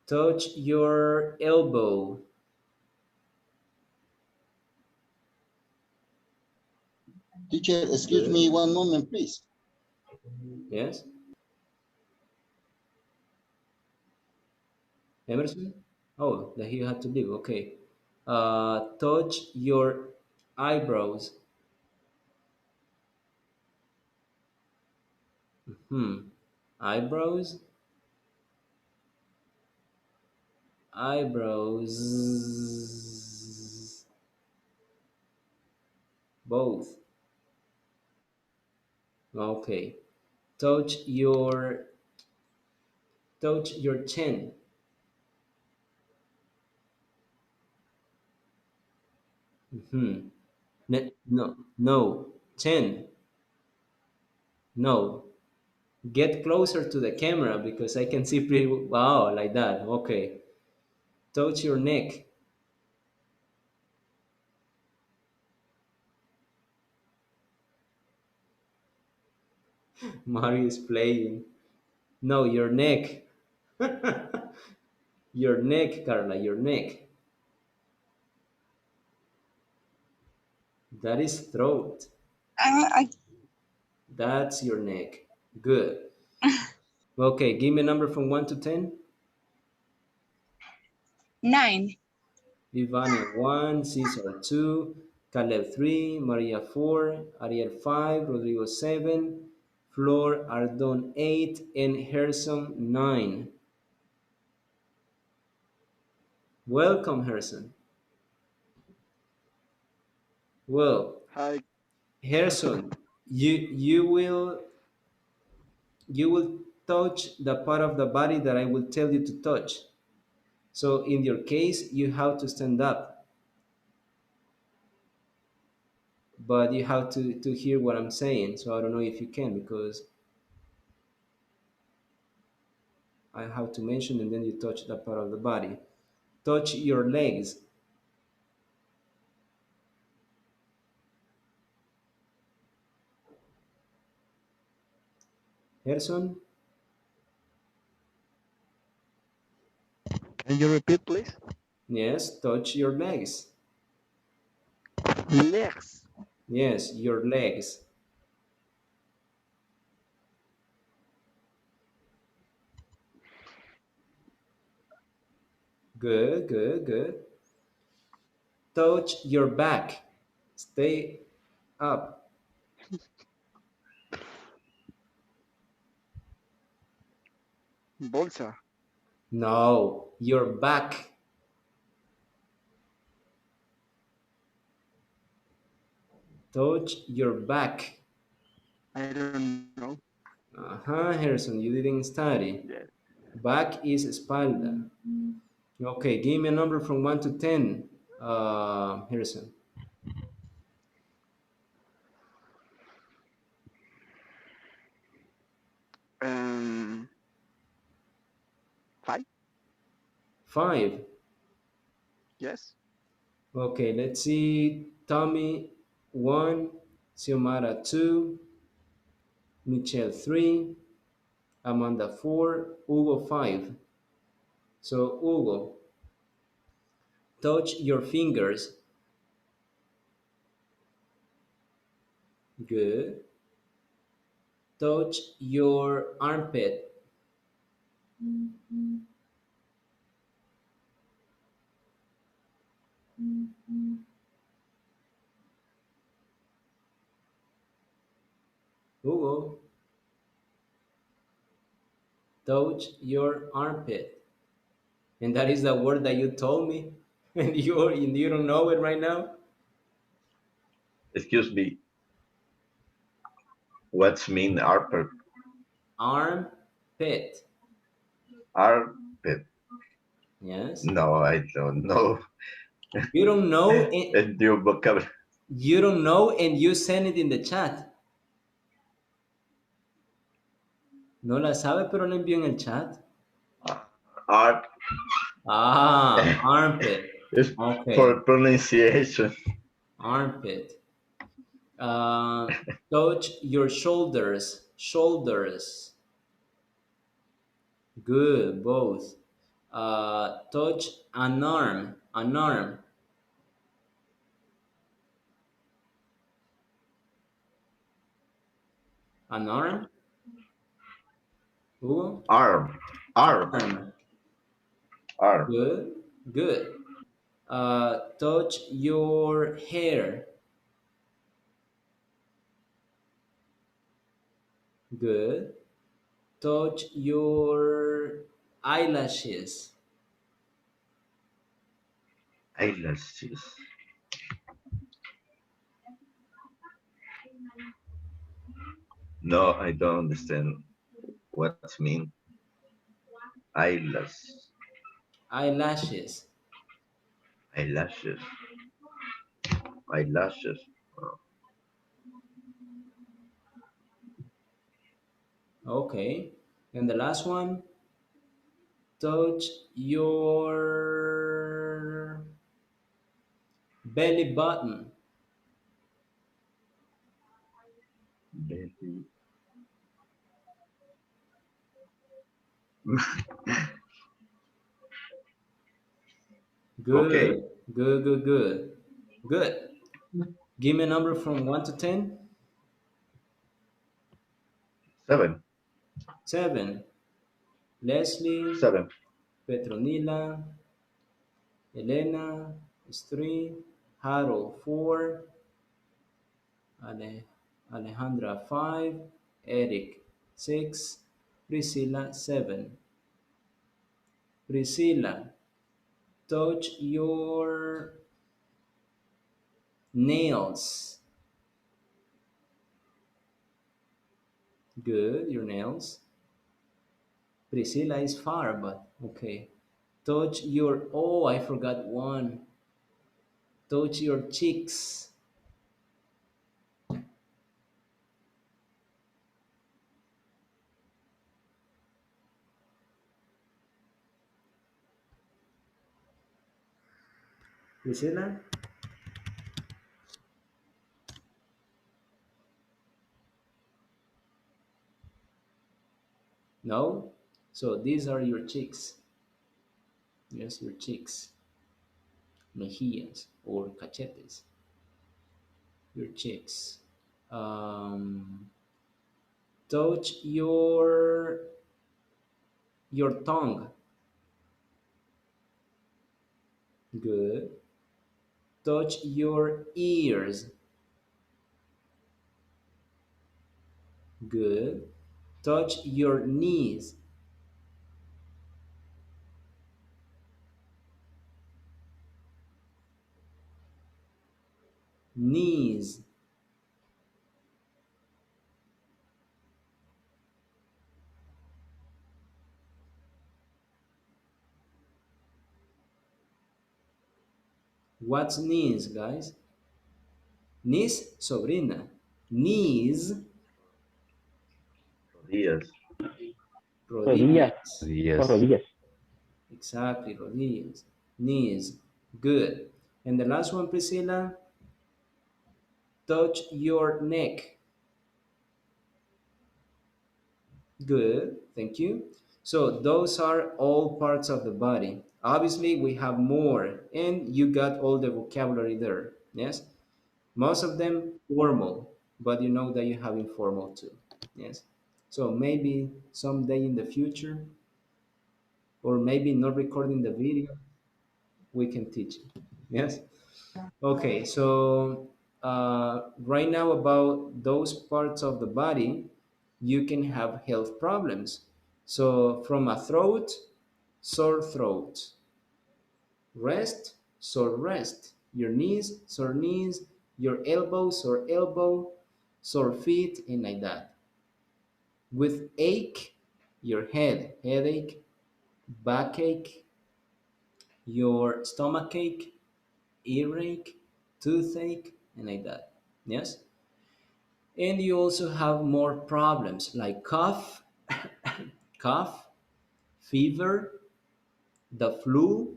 S1: Touch your elbow.
S6: Teacher, excuse me
S1: Good.
S6: one moment, please.
S1: Yes? Emerson? Oh, that he had to leave. Okay. Touch your eyebrows. Hmm. Eyebrows? Eyebrows. Both. Okay. Touch your chin. Hmm. No. Chin. No. Get closer to the camera because I can see pretty wow like that. Okay. Touch your neck. Mario is playing. No, your neck. Your neck, Carla, your neck. That is throat.
S11: I
S1: That's your neck. Good. Okay, give me a number from 1 to 10.
S11: 9.
S1: Ivania 1, Cesar 2, Caleb 3, Maria 4, Ariel 5, Rodrigo 7, Flor Ardon 8, and Gerson 9. Welcome, Gerson. Well,
S9: Hi.
S1: Gerson, you will touch the part of the body that I will tell you to touch. So in your case, you have to stand up, but you have to hear what I'm saying. So I don't know if you can because I have to mention and then you touch that part of the body. Touch your legs. Gerson,
S9: Can you repeat, please?
S1: yes, touch your legs.
S9: Legs.
S1: Yes, your legs. Good, good, good. Touch your back. Stay up.
S9: Bolsa.
S1: No, your back. Touch your back.
S9: I don't know.
S1: Uh-huh, Harrison, you didn't study.
S9: Yes.
S1: Back is espalda. Okay, give me a number from 1 to 10, Harrison.
S9: Um, 5.
S1: 5.
S9: Yes.
S1: Okay, let's see. Tommy 1, Xiomara 2, Michelle 3, Amanda 4, Hugo 5. So, Hugo, touch your fingers. Good. Touch your armpit. touch your armpit. And that is the word that you told me. And you don't know it right now?
S3: Excuse me. What's mean armpit?
S1: Armpit.
S3: Armpit.
S1: Yes.
S3: No, I don't know.
S1: You don't know and
S3: And your vocabulary.
S1: you send it in the chat. No la sabe, pero la envió en el chat.
S3: Art
S1: Armpit.
S3: is
S1: Okay.
S3: for pronunciation.
S1: Armpit. Touch your shoulders. Shoulders. Good, both. Touch an arm. An arm. An arm. Hugo?
S3: Arm. Arm.
S1: Arm.
S3: Arm.
S1: Good. Good. Touch your hair. Good. Touch your eyelashes.
S3: Eyelashes. No, I don't understand what's mean. Eyelash.
S1: Eyelashes.
S3: Eyelashes. Eyelashes.
S1: Okay. And the last one, touch your belly button.
S3: Belly. Okay.
S1: Good. Good, good, good. Good. Give me a number from 1 to 10.
S3: 7.
S1: 7. Leslie,
S3: 7.
S1: Petronila, Elena is 3. Harold, 4. Alejandra, 5. Eric, 6. Priscilla, 7. Priscilla, touch your nails. Good, your nails. Priscilla is far, but okay. Touch your, oh, I forgot one. Touch your cheeks. Priscilla? No? So these are your cheeks. Yes, your cheeks. Mejillas or cachetes. Your cheeks. Touch your tongue. Good. Touch your ears. Good. Touch your knees. Knees. What's knees, guys? Knees, sobrina. Knees,
S3: Rodillas.
S8: Rodillas.
S1: rodillas.
S8: Dos rodillas.
S1: Exactly, rodillas. Knees. Good. And the last one, Priscilla, touch your neck. Good, thank you. So those are all parts of the body. Obviously, we have more, and you got all the vocabulary there. Yes, most of them formal, but you know that you have informal too. Yes, so maybe someday in the future, or maybe not recording the video, we can teach it. Yes. Okay, so right now about those parts of the body, you can have health problems. So from a throat, sore throat. Rest, sore rest. Your knees, sore knees. Your elbow, sore elbow. Sore feet, and like that. With ache, your head, headache. Backache, your stomach ache, earache, toothache, and like that. Yes? And you also have more problems like cough, cough, fever, the flu,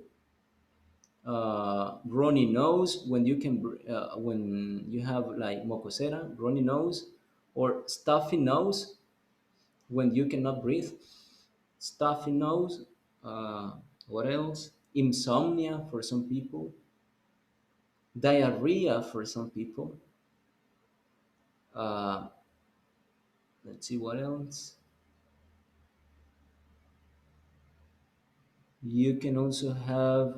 S1: runny nose when you can when you have like mocosera, runny nose, or stuffy nose when you cannot breathe, stuffy nose. Uh, what else? Insomnia for some people, diarrhea for some people. Uh, let's see what else. You can also have,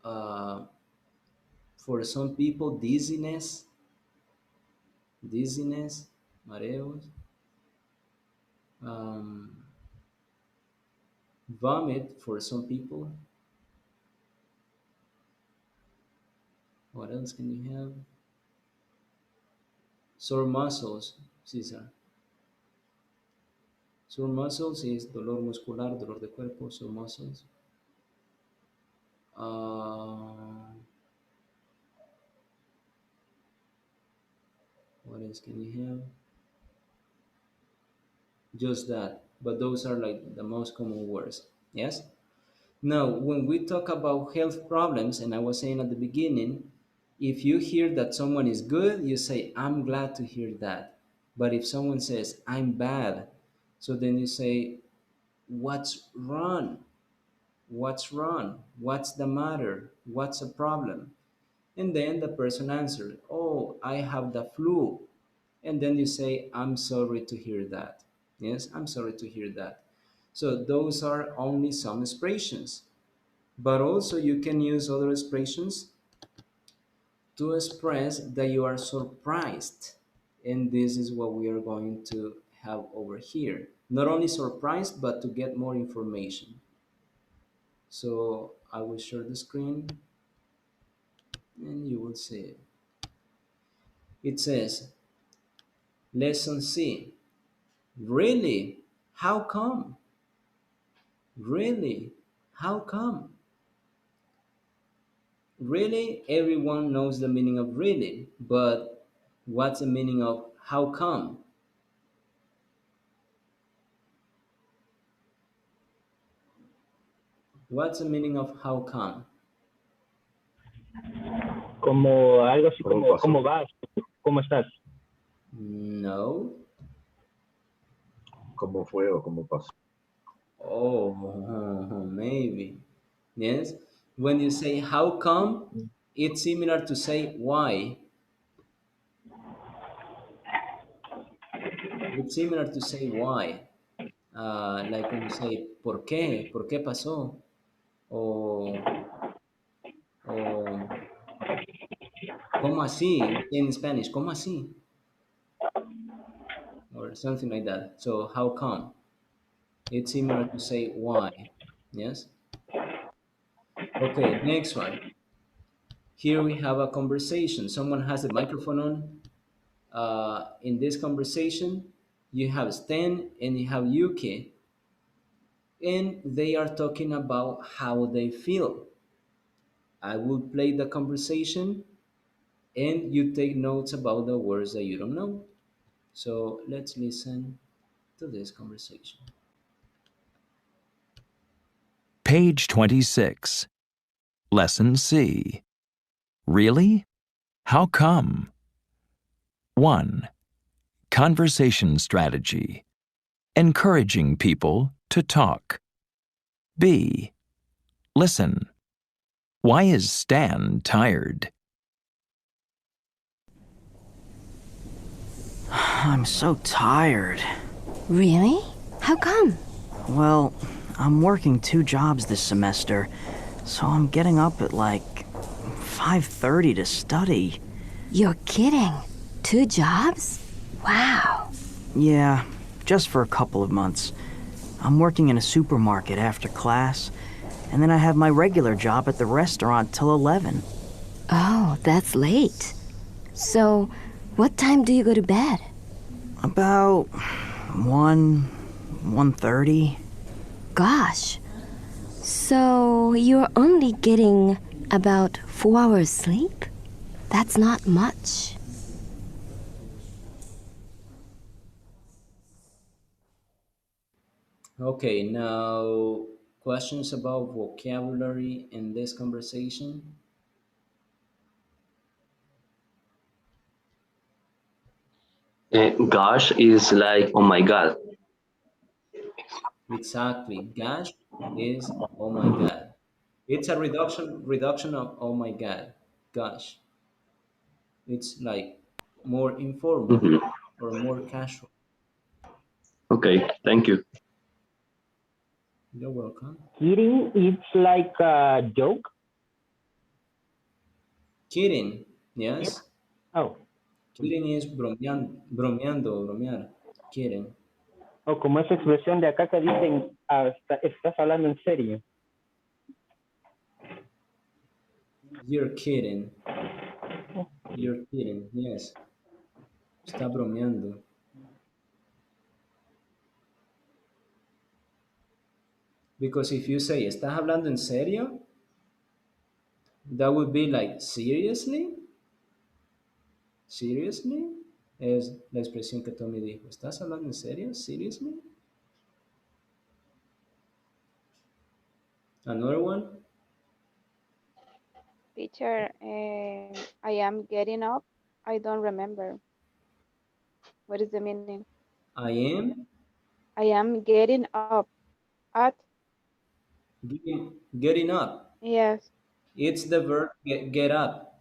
S1: uh, for some people, dizziness, mareos, um, vomit for some people. What else can you have? Sore muscles, Cesar. Sore muscles is dolor muscular, dolor de cuerpo, sore muscles. Uh, what else can you have? Just that, but those are like the most common words. Yes. Now, when we talk about health problems, and I was saying at the beginning, if you hear that someone is good, you say, I'm glad to hear that. But if someone says, I'm bad, so then you say, what's wrong? What's wrong? What's the matter? What's the problem? And then the person answered, oh, I have the flu. And then you say, I'm sorry to hear that. Yes, I'm sorry to hear that. So those are only some expressions. But also you can use other expressions to express that you are surprised. And this is what we are going to have over here. Not only surprised, but to get more information. So I will share the screen and you will see it. It says, Lesson C. Really? How come? Really? How come? Really, everyone knows the meaning of really, but what's the meaning of how come? What's the meaning of how come?
S8: Como algo así
S3: ¿Cómo
S8: como,
S3: pasó?
S8: ¿cómo vas? ¿Cómo estás?
S1: No.
S3: ¿Cómo fue o cómo pasó?
S1: Oh, maybe. Yes. When you say how come, it's similar to say why. It's similar to say why. Like when you say ¿por qué? ¿Por qué pasó? O, o ¿cómo así? In Spanish, ¿cómo así? Or something like that. So how come? It's similar to say why. Yes. Okay, next one. Here we have a conversation. Someone has the microphone on. In this conversation, you have Stan and you have Yuki, and they are talking about how they feel. I will play the conversation, and you take notes about the words that you don't know. So let's listen to this conversation.
S10: Page 26. Lesson C. Really? How come? 1. Conversation strategy. Encouraging people to talk. B. Listen. Why is Stan tired?
S12: I'm so tired.
S13: Really? How come?
S12: Well, I'm working 2 jobs this semester, so I'm getting up at like 5:30 to study.
S13: You're kidding. 2 jobs? Wow.
S12: Yeah, just for a couple of months. I'm working in a supermarket after class, and then I have my regular job at the restaurant till 11.
S13: Oh, that's late. So, what time do you go to bed?
S12: About 1:30.
S13: Gosh. So, you're only getting about 4 hours sleep? That's not much.
S1: Okay, now questions about vocabulary in this conversation.
S14: Gosh is like, oh my God.
S1: Exactly. Gosh is oh my god. It's a reduction of oh my god. Gosh. It's like more informal
S14: Mhm.
S1: or more casual.
S14: Okay, thank you.
S1: You're welcome.
S8: Kidding, it's like a joke.
S1: Kidding.
S8: Yep.
S1: Yes.
S8: Oh,
S1: Kidding is bromeando, bromear. Kidding.
S8: o como esa expresión de acá que dicen, estás hablando en serio.
S1: You're kidding. You're kidding. Yes. Está bromeando. Because if you say, ¿estás hablando en serio? That would be like, seriously? Seriously? Es la expresión que Tommy dijo. ¿Estás hablando en serio? Seriously? Another one?
S4: Teacher, I am getting up. I don't remember. What is the meaning?
S1: I am
S4: I am getting up. At?
S1: getting up.
S4: Yes.
S1: It's the verb get up.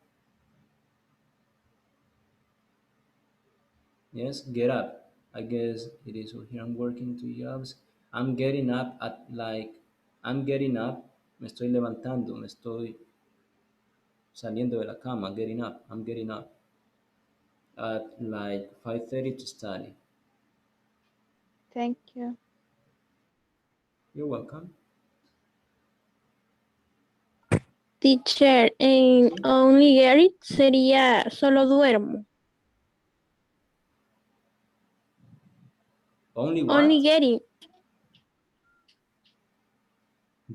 S1: Yes, get up. I guess it is over here. I'm working 2 jobs. I'm getting up at like, I'm getting up. Me estoy levantando. Me estoy saliendo de la cama. Getting up. I'm getting up at like 5:30 to study.
S4: Thank you.
S1: You're welcome.
S15: Teacher, en only get it sería solo duermo.
S1: Only
S15: Only
S1: what?
S15: getting.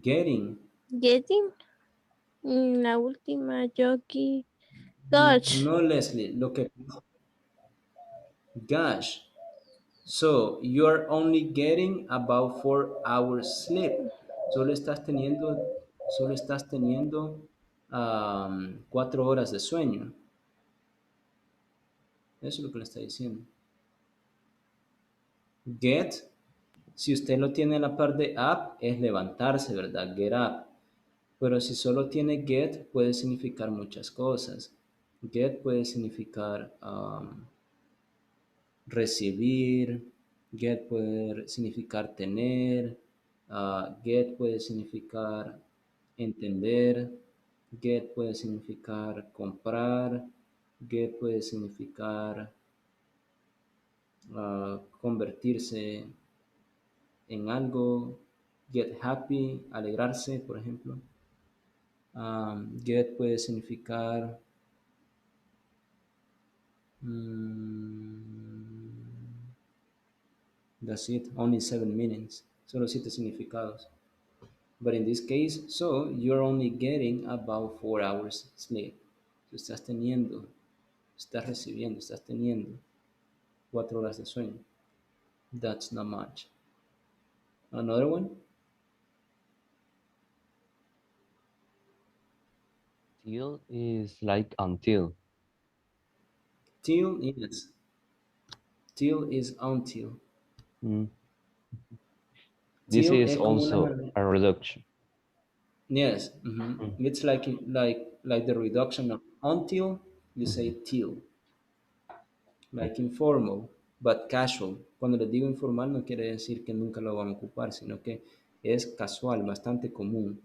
S1: Getting.
S15: Getting. La última, jockey. Gosh.
S1: No, Leslie. Lo que. Gosh. So you're only getting about 4 hours sleep. Solo estás teniendo, solo estás teniendo 4 horas de sueño. Eso es lo que le está diciendo. Get, si usted lo tiene en la parte de up, es levantarse, ¿verdad? Get up. Pero si solo tiene get, puede significar muchas cosas. Get puede significar recibir, get puede significar tener, get puede significar entender, get puede significar comprar, get puede significar convertirse en algo, get happy, alegrarse, por ejemplo. Get puede significar that's it, only 7 meanings, solo 7 significados. But in this case, so you're only getting about 4 hours sleep. So estás recibiendo, estás teniendo 4 horas de sueño. That's not much. Another one?
S16: Till is like until.
S1: Till, yes. Till is until.
S16: Mm. This
S1: Till
S16: is
S1: es como una
S16: also
S1: manera.
S16: a reduction.
S1: Yes,
S16: Mm.
S1: it's like the reduction of until, you say till. Like informal, but casual. Cuando les digo informal no quiere decir que nunca lo van a ocupar, sino que es casual, bastante común.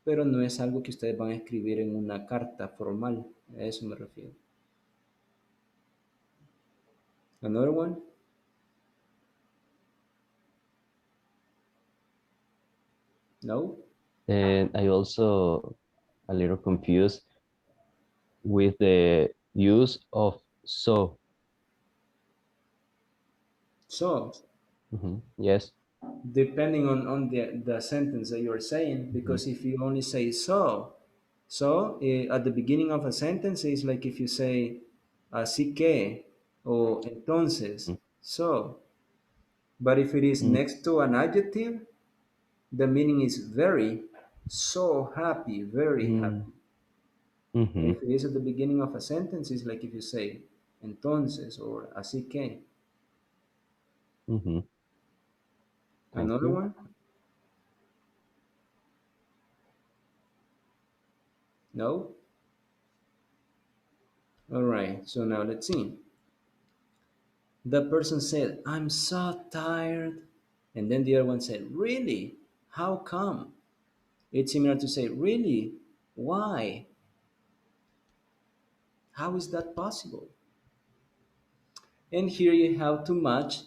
S1: Pero no es algo que ustedes van a escribir en una carta formal. A eso me refiero. Another one? No?
S16: And I also a little confused with the use of so.
S1: So,
S16: Yes.
S1: depending on the sentence that you're saying, because if you only say at the beginning of a sentence, it's like if you say así que or entonces, so. But if it is next to an adjective, the meaning is very, so happy, very happy.
S16: Mm-hmm.
S1: If it is at the beginning of a sentence, it's like if you say entonces or así que.
S16: Mm-hmm. Thank
S1: Another
S16: you.
S1: one? No? All right, so now let's see. The person said, I'm so tired. And then the other one said, really? How come? It's similar to say, really? Why? How is that possible? And here you have to match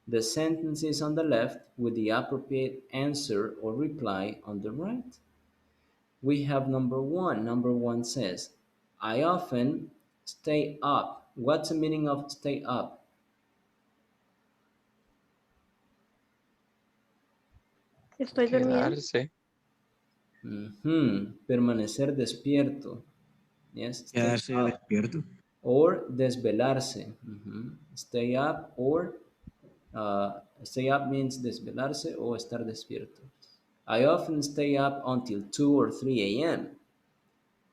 S1: the sentences on the left with the appropriate answer or reply on the right. We have number one. Number one says, I often stay up. What's the meaning of stay up?
S15: Estoy durmiendo.
S9: Quedarse.
S1: Permanecer despierto. Yes, stay
S17: Quedarse
S1: up.
S17: despierto.
S1: Or desvelarse. Stay up or stay up means desvelarse o estar despierto. I often stay up until 2 or 3 a.m.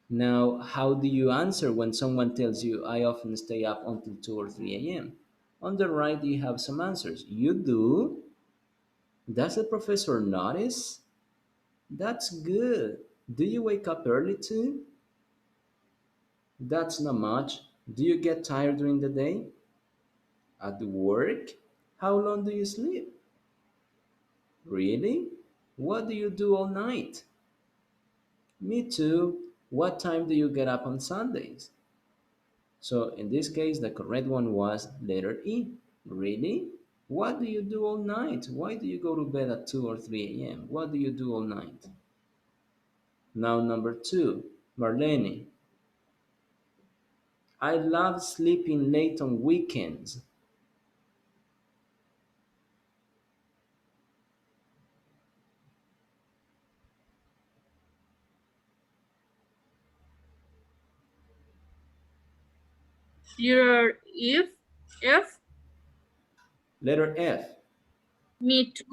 S1: Now, how do you answer when someone tells you, I often stay up until 2 or 3 a.m.? On the right, you have some answers. You do? Does the professor notice? That's good. Do you wake up early too? That's not much. Do you get tired during the day? At work? How long do you sleep? Really? What do you do all night? Me too. What time do you get up on Sundays? So in this case, the correct one was letter E. Really? What do you do all night? Why do you go to bed at 2 or 3 a.m.? What do you do all night? Now, number two, Marlene. I love sleeping late on weekends.
S18: Your if
S1: Letter F.
S18: me too.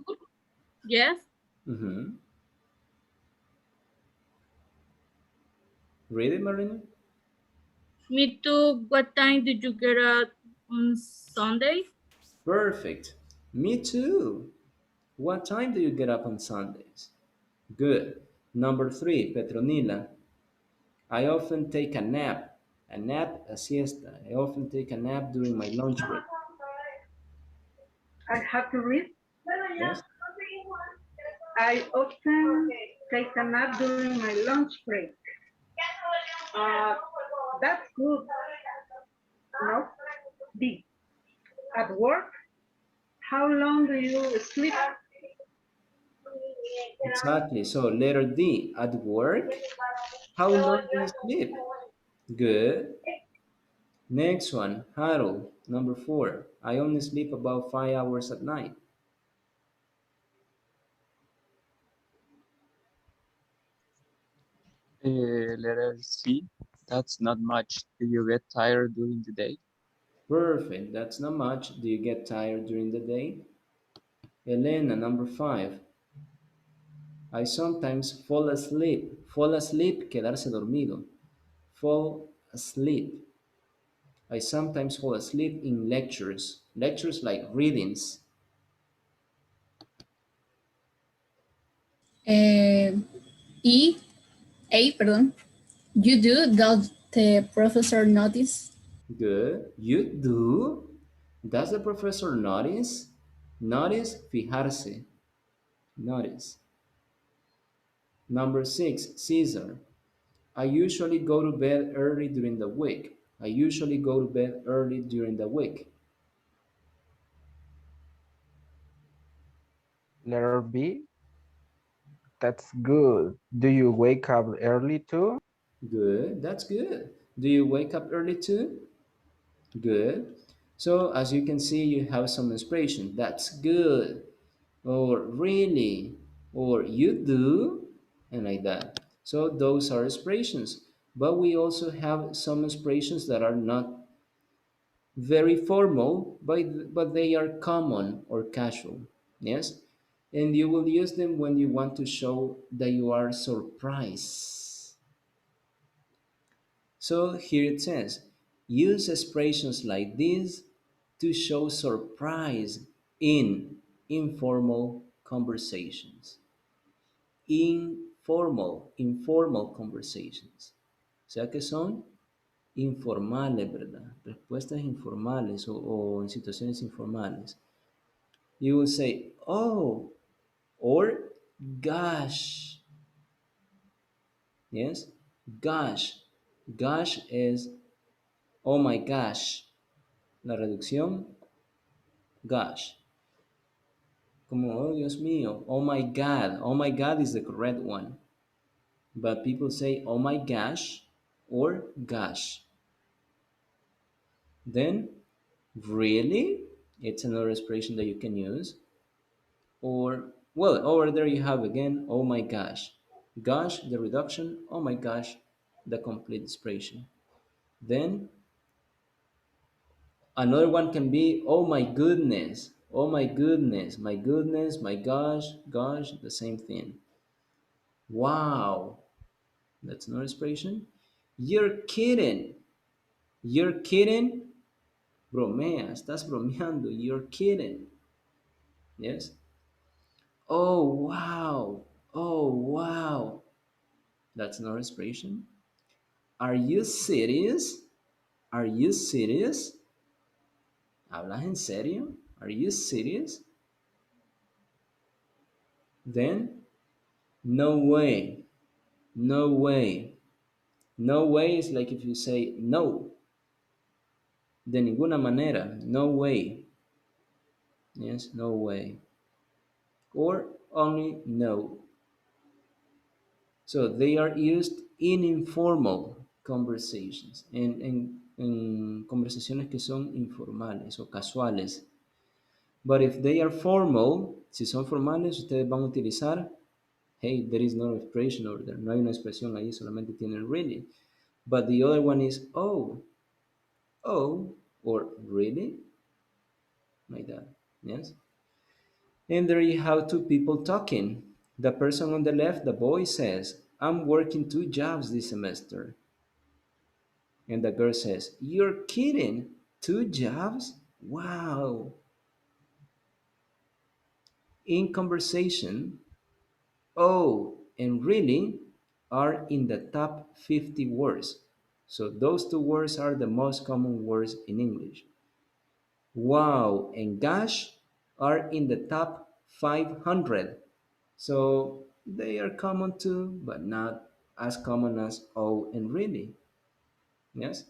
S18: Yes.
S1: Mm-hmm. Read it, Marlene.
S18: Me too. What time did you get up on Sunday?
S1: Perfect. Me too. What time do you get up on Sundays? Good. Number three, Petronila. I often take a nap. A nap, a siesta. I often take a nap during my lunch break.
S5: I have to read.
S1: Yes?
S5: I often take a nap during my lunch break. Uh, that's good. No. D. At work, how long do you sleep?
S1: Exactly. So letter D, at work. How long do you sleep? Good. Next one, Harold. Number four. I only sleep about 5 hours at night.
S9: Letter C. That's not much. Do you get tired during the day?
S1: Perfect. That's not much. Do you get tired during the day? Elena, number five. I sometimes fall asleep. Fall asleep, quedarse dormido. Fall asleep. I sometimes fall asleep in lectures. Lectures like readings.
S18: Uh, E. A. Perdón. You do. Does the professor notice?
S1: Good. You do? Does the professor notice? Notice, fijarse. Notice. Number six, Caesar. I usually go to bed early during the week. I usually go to bed early during the week.
S9: Letter B.
S8: That's good. Do you wake up early too?
S1: Good, that's good. Do you wake up early too? Good. So as you can see, you have some inspiration. That's good. Or really. Or you do. And like that. So those are expressions. But we also have some expressions that are not very formal, but they are common or casual. Yes? And you will use them when you want to show that you are surprised. So here it says, use expressions like this to show surprise in informal conversations. Informal conversations. O sea que son informales, ¿verdad? Respuestas informales o en situaciones informales. You will say, oh, or gosh. Yes? Gosh. Gosh is, oh my gosh. La reducción, gosh. Como, oh Dios mío, oh my God. Oh my God is the correct one. But people say, oh my gosh or gosh. Then, really? It's another expression that you can use. Or, well, over there you have again, oh my gosh. Gosh, the reduction, oh my gosh, the complete expression. Then, another one can be, oh my goodness, oh my goodness, my gosh, the same thing. Wow, that's another expression. You're kidding, bromea, estás bromeando, you're kidding. Yes. Oh wow, that's another expression. Are you serious? Are you serious? ¿Hablas en serio? Are you serious? Then, no way. No way. No way is like if you say no. De ninguna manera. No way. Yes, no way. Or only no. So they are used in informal conversations, en conversaciones que son informales o casuales. But if they are formal, si son formales, ustedes van a utilizar, hey, there is no expression over there. No hay una expresión ahí, solamente tienen really. But the other one is oh, or really, like that. Yes. And there you have two people talking. The person on the left, the boy, says, I'm working 2 jobs this semester. And the girl says, you're kidding? 2 jobs? Wow. In conversation, oh and really are in the top 50 words. So those 2 words are the most common words in English. Wow and gosh are in the top 500. So they are common too, but not as common as oh and really. Yes?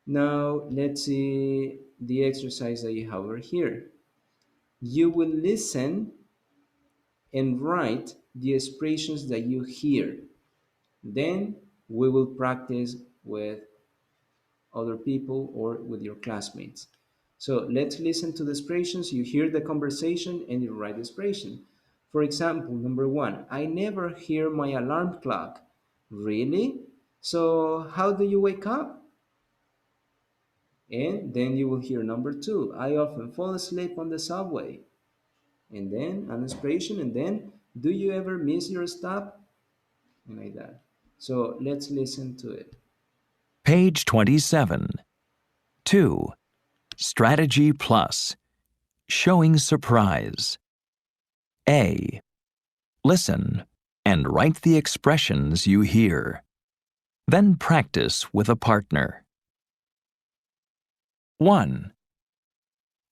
S1: Now let's see the exercise that you have over here. You will listen and write the expressions that you hear. Then we will practice with other people or with your classmates. So let's listen to the expressions. You hear the conversation and you write the expression. For example, number 1, I never hear my alarm clock. Really? So how do you wake up? And then you will hear number 2, I often fall asleep on the subway. And then an expression, and then do you ever miss your stop? And like that. So let's listen to it.
S10: Page 27. 2. Strategy Plus. Showing surprise. A. Listen and write the expressions you hear. Then practice with a partner. 1.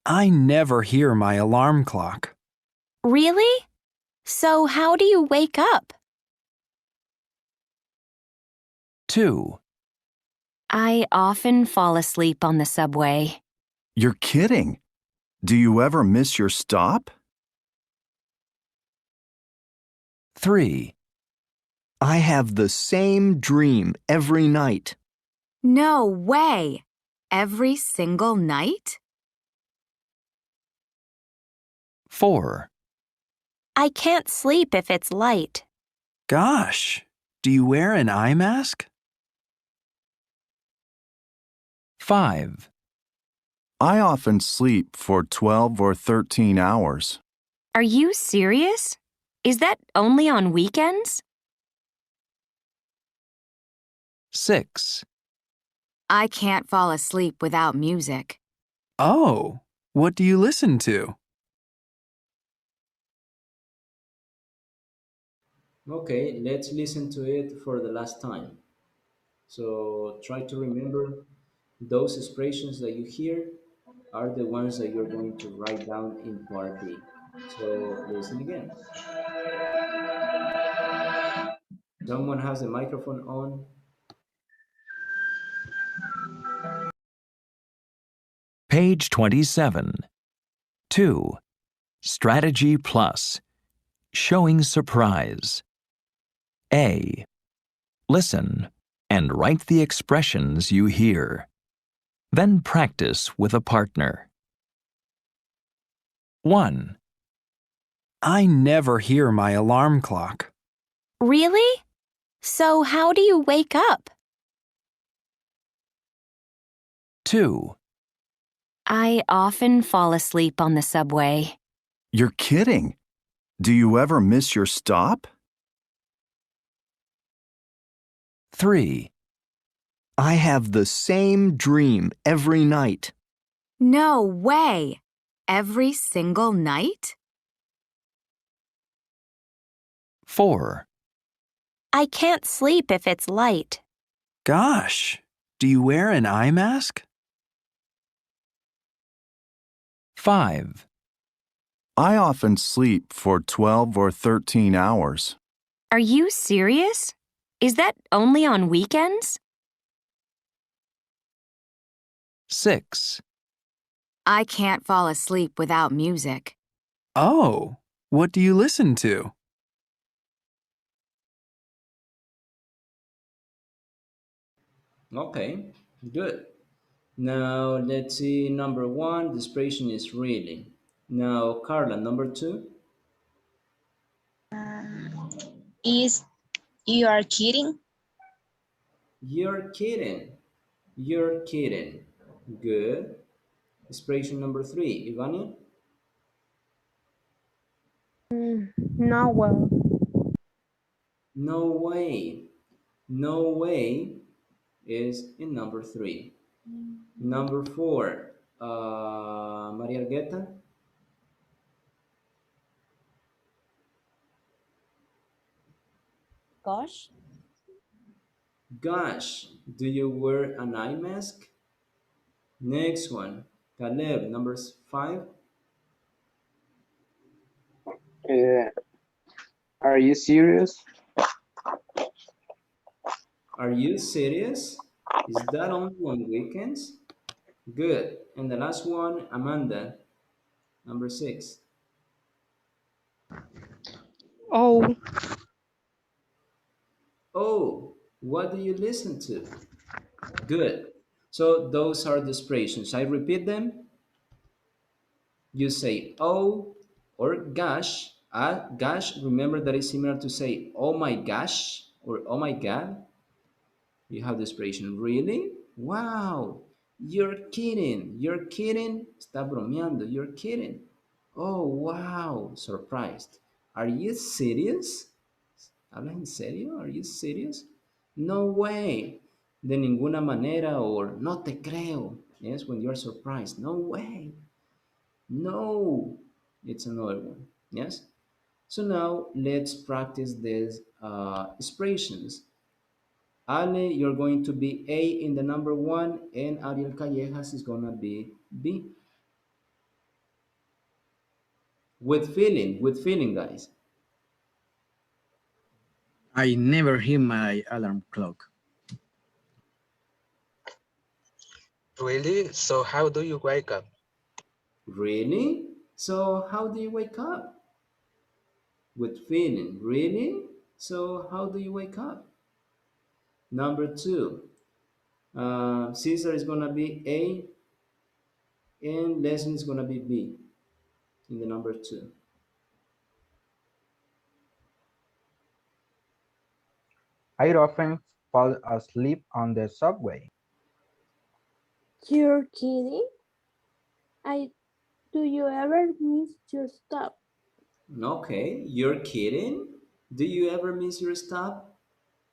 S17: I never hear my alarm clock.
S13: Really? So how do you wake up?
S10: 2.
S13: I often fall asleep on the subway.
S17: You're kidding. Do you ever miss your stop?
S10: 3,
S17: I have the same dream every night.
S19: No way! Every single night?
S10: 4,
S19: I can't sleep if it's light.
S17: Gosh, do you wear an eye mask?
S10: 5,
S17: I often sleep for 12 or 13 hours.
S19: Are you serious? Is that only on weekends?
S10: 6,
S19: I can't fall asleep without music.
S17: Oh, what do you listen to?
S1: Okay, let's listen to it for the last time. So try to remember those expressions that you hear are the ones that you're going to write down in part B. So listen again. Someone has the microphone on.
S10: page 27. 2. Strategy plus. Showing surprise. A. Listen and write the expressions you hear. Then practice with a partner. 1.
S17: I never hear my alarm clock.
S19: Really? So how do you wake up?
S10: 2.
S19: I often fall asleep on the subway.
S17: You're kidding. Do you ever miss your stop?
S10: 3.
S17: I have the same dream every night.
S19: No way! Every single night?
S10: 4.
S19: I can't sleep if it's light.
S17: Gosh, do you wear an eye mask?
S10: 5.
S17: I often sleep for 12 or 13 hours.
S19: Are you serious? Is that only on weekends?
S10: 6.
S19: I can't fall asleep without music.
S17: Oh, what do you listen to?
S1: Okay, good. Now let's see number one. The expression is really. Now, Carla, number two.
S11: Is you are kidding?
S1: You're kidding. You're kidding. Good. Expression number three. Ivania?
S15: No, well,
S1: No way. No way is in number three. Number four. Maria Argueta?
S20: Gosh.
S1: Gosh, do you wear an eye mask? Next one. Caleb, number five.
S7: Uh, are you serious?
S1: Are you serious? Is that only on weekends? Good. And the last one, Amanda, number six.
S15: oh,
S1: Oh, what do you listen to? Good. So those are the expressions. I repeat them. You say oh or gosh. Gosh, remember that is similar to say oh my gosh or oh my god. You have the expression really? Wow, you're kidding. You're kidding. Está bromeando. You're kidding. Oh, wow, surprised. Are you serious? ¿Hablas en serio? Are you serious? No way. De ninguna manera or no te creo. Yes, when you're surprised. No way. No. It's another one. Yes. So now let's practice these expressions. Ale, you're going to be A in the number one, and Ariel Callejas is gonna be B. With feeling, guys.
S21: I never hear my alarm clock.
S22: Really? So how do you wake up?
S1: Really? So how do you wake up? with feeling. Really? So how do you wake up? Number two, Caesar is gonna be A and Leslie is gonna be B in the number two.
S20: I often fall asleep on the subway.
S15: You're kidding? I do you ever miss your stop?
S1: Okay, you're kidding? Do you ever miss your stop?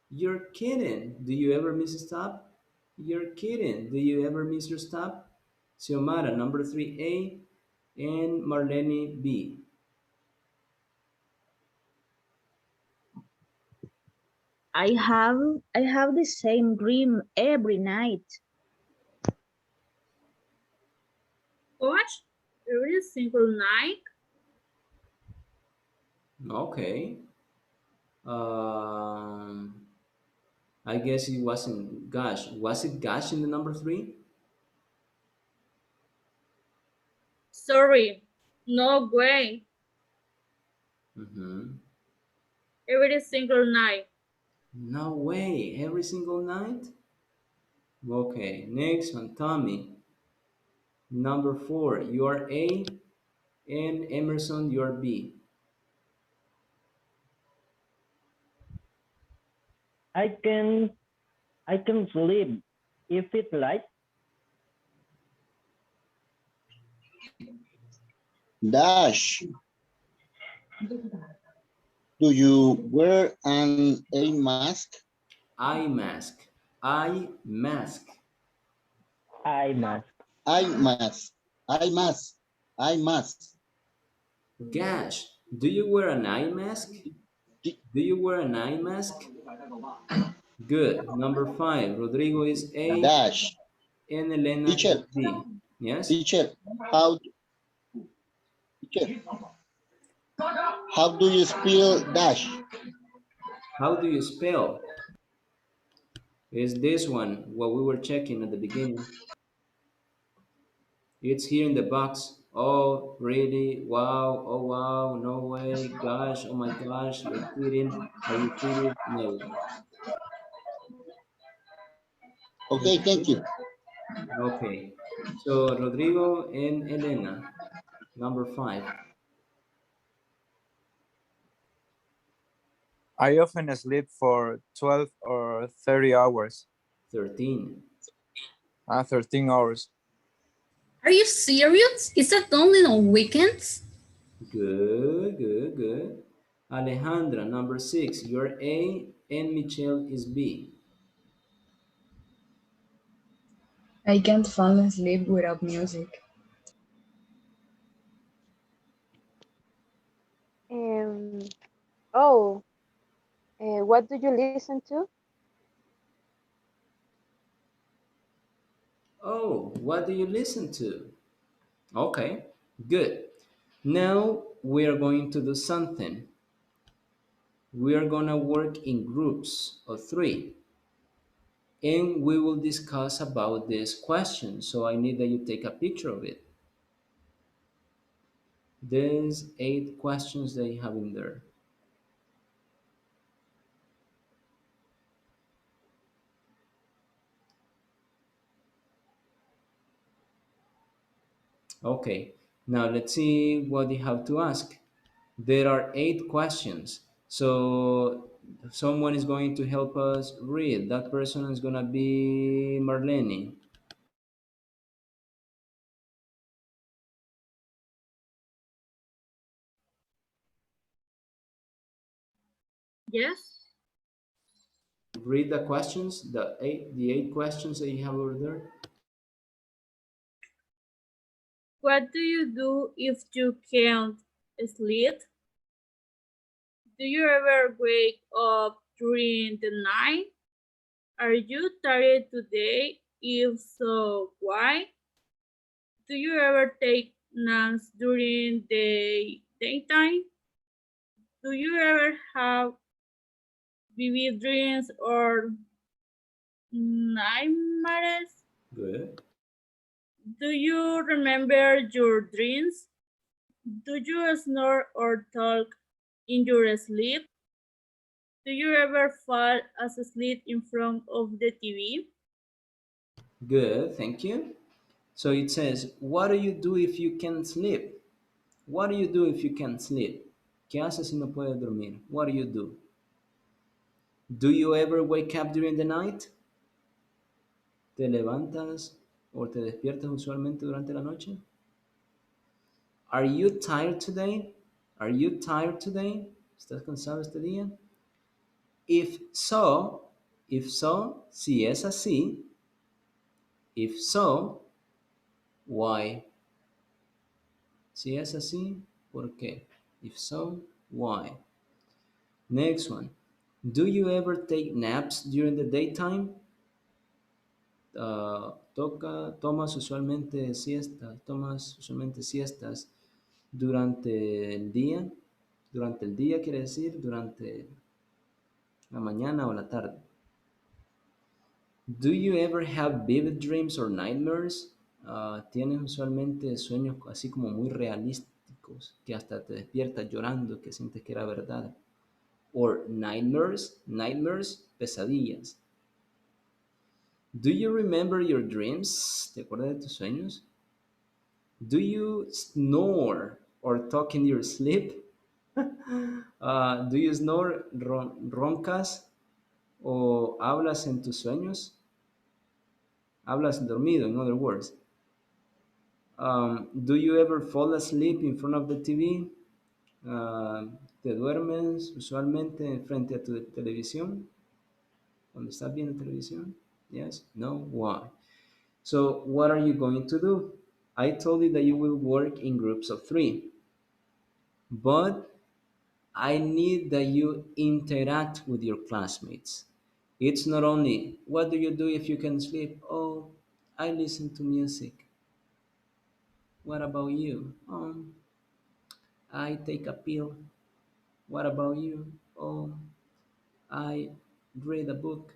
S1: You're kidding. Do you ever miss a stop? You're kidding. Do you ever miss your stop? Xiomara, number 3A, and Marlene B.
S11: I have the same dream every night.
S18: Gosh, every single night.
S1: Okay. Um, I guess it wasn't gosh. Was it gosh in the number 3?
S18: Sorry, no way.
S1: Mm-hmm.
S18: Every single night.
S1: No way. Every single night? Okay. Next one, Tommy. Number 4, you are A, and Emerson, you are B.
S8: I can I can sleep if it's light.
S6: Dash, do you wear an a mask?
S1: Eye mask. Eye mask.
S8: I must.
S6: I mask. I mask. I mask.
S1: Gosh, do you wear an eye mask? Do you wear an eye mask? Good. Number 5, Rodrigo is A
S6: Dash.
S1: and Elena is
S6: Teacher.
S1: B. Yes?
S6: Teacher. Teacher. How do you spell dash?
S1: How do you spell? Is this one what we were checking at the beginning? It's here in the box. Oh, really? Wow. Oh, wow. No way. Gosh. Oh my gosh. You're kidding. Are you serious? No.
S6: Okay, thank you.
S1: Okay. So Rodrigo and Elena, number 5.
S9: I often sleep for 12 or 30 hours.
S1: 13.
S9: 13 hours.
S18: Are you serious? Is that only on weekends?
S1: Good, good, good. Alejandra, number 6. You're A and Michelle is B.
S22: I can't fall asleep without music.
S4: Um, oh, what do you listen to?
S1: Oh, what do you listen to? Okay, good. Now we are going to do something. We are going to work in groups of 3 and we will discuss about this question. So I need that you take a picture of it. There's 8 questions that you have in there. Okay, now let's see what you have to ask. There are 8 questions. So someone is going to help us read. That person is going to be Marlene.
S18: Yes.
S1: Read the questions, the eight questions that you have over there.
S18: What do you do if you can't sleep? Do you ever wake up during the night? Are you tired today? If so, why? Do you ever take naps during the daytime? Do you ever have vivid dreams or nightmares?
S1: Good.
S18: Do you remember your dreams? Do you snore or talk in your sleep? Do you ever fall asleep in front of the TV?
S1: Good, thank you. So it says, what do you do if you can't sleep? What do you do if you can't sleep? ¿Qué haces si no puedes dormir? What do you do? Do you ever wake up during the night? ¿Te levantas o te despiertas usualmente durante la noche? Are you tired today? Are you tired today? ¿Estás cansado este día? If so, si es así, if so, why? Si es así, ¿por qué? If so, why? Next one. Do you ever take naps during the daytime? Tomas usualmente siestas durante el día. Durante el día quiere decir durante la mañana o la tarde. Do you ever have vivid dreams or nightmares? ¿Tienes usualmente sueños así como muy realísticos que hasta te despiertas llorando, que sientes que era verdad? Or nightmares, pesadillas. Do you remember your dreams? ¿Te acuerdas de tus sueños? Do you snore or talk in your sleep? Do you snore, roncas o hablas en tus sueños? Hablas dormido, in other words. Do you ever fall asleep in front of the TV? ¿Te duermes usualmente frente a tu televisión? Cuando estás viendo televisión? Yes? No? Why? So, what are you going to do? I told you that you will work in groups of 3. But I need that you interact with your classmates. It's not only, what do you do if you can sleep? Oh, I listen to music. What about you? I take a pill. What about you? Oh, I read a book.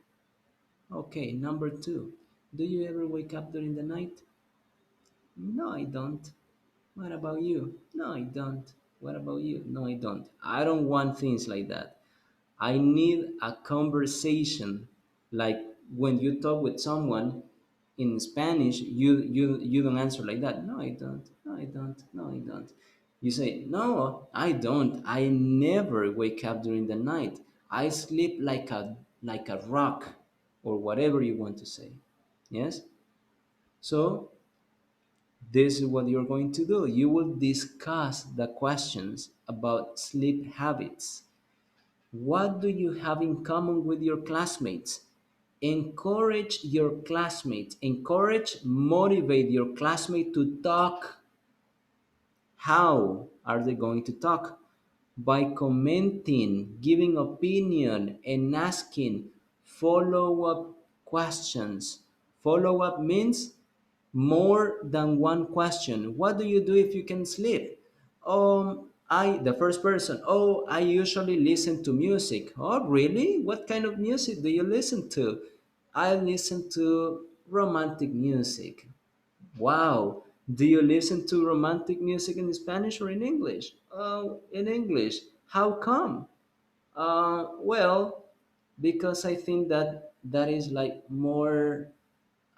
S1: Okay, number 2. Do you ever wake up during the night? No, I don't. What about you? No, I don't. What about you? No, I don't. I don't want things like that. I need a conversation. Like when you talk with someone in Spanish, you don't answer like that. No, I don't. No, I don't. No, I don't. You say, no, I don't. I never wake up during the night. I sleep like a rock or whatever you want to say. Yes? So this is what you're going to do. You will discuss the questions about sleep habits. What do you have in common with your classmates? Motivate your classmate to talk. How are they going to talk? By commenting, giving opinion, and asking follow-up questions. Follow-up means more than one question. What do you do if you can sleep? The first person, oh, I usually listen to music. Oh, really? What kind of music do you listen to? I listen to romantic music. Wow. Do you listen to romantic music in Spanish or in English? In English. How come? Well, because I think that that is like more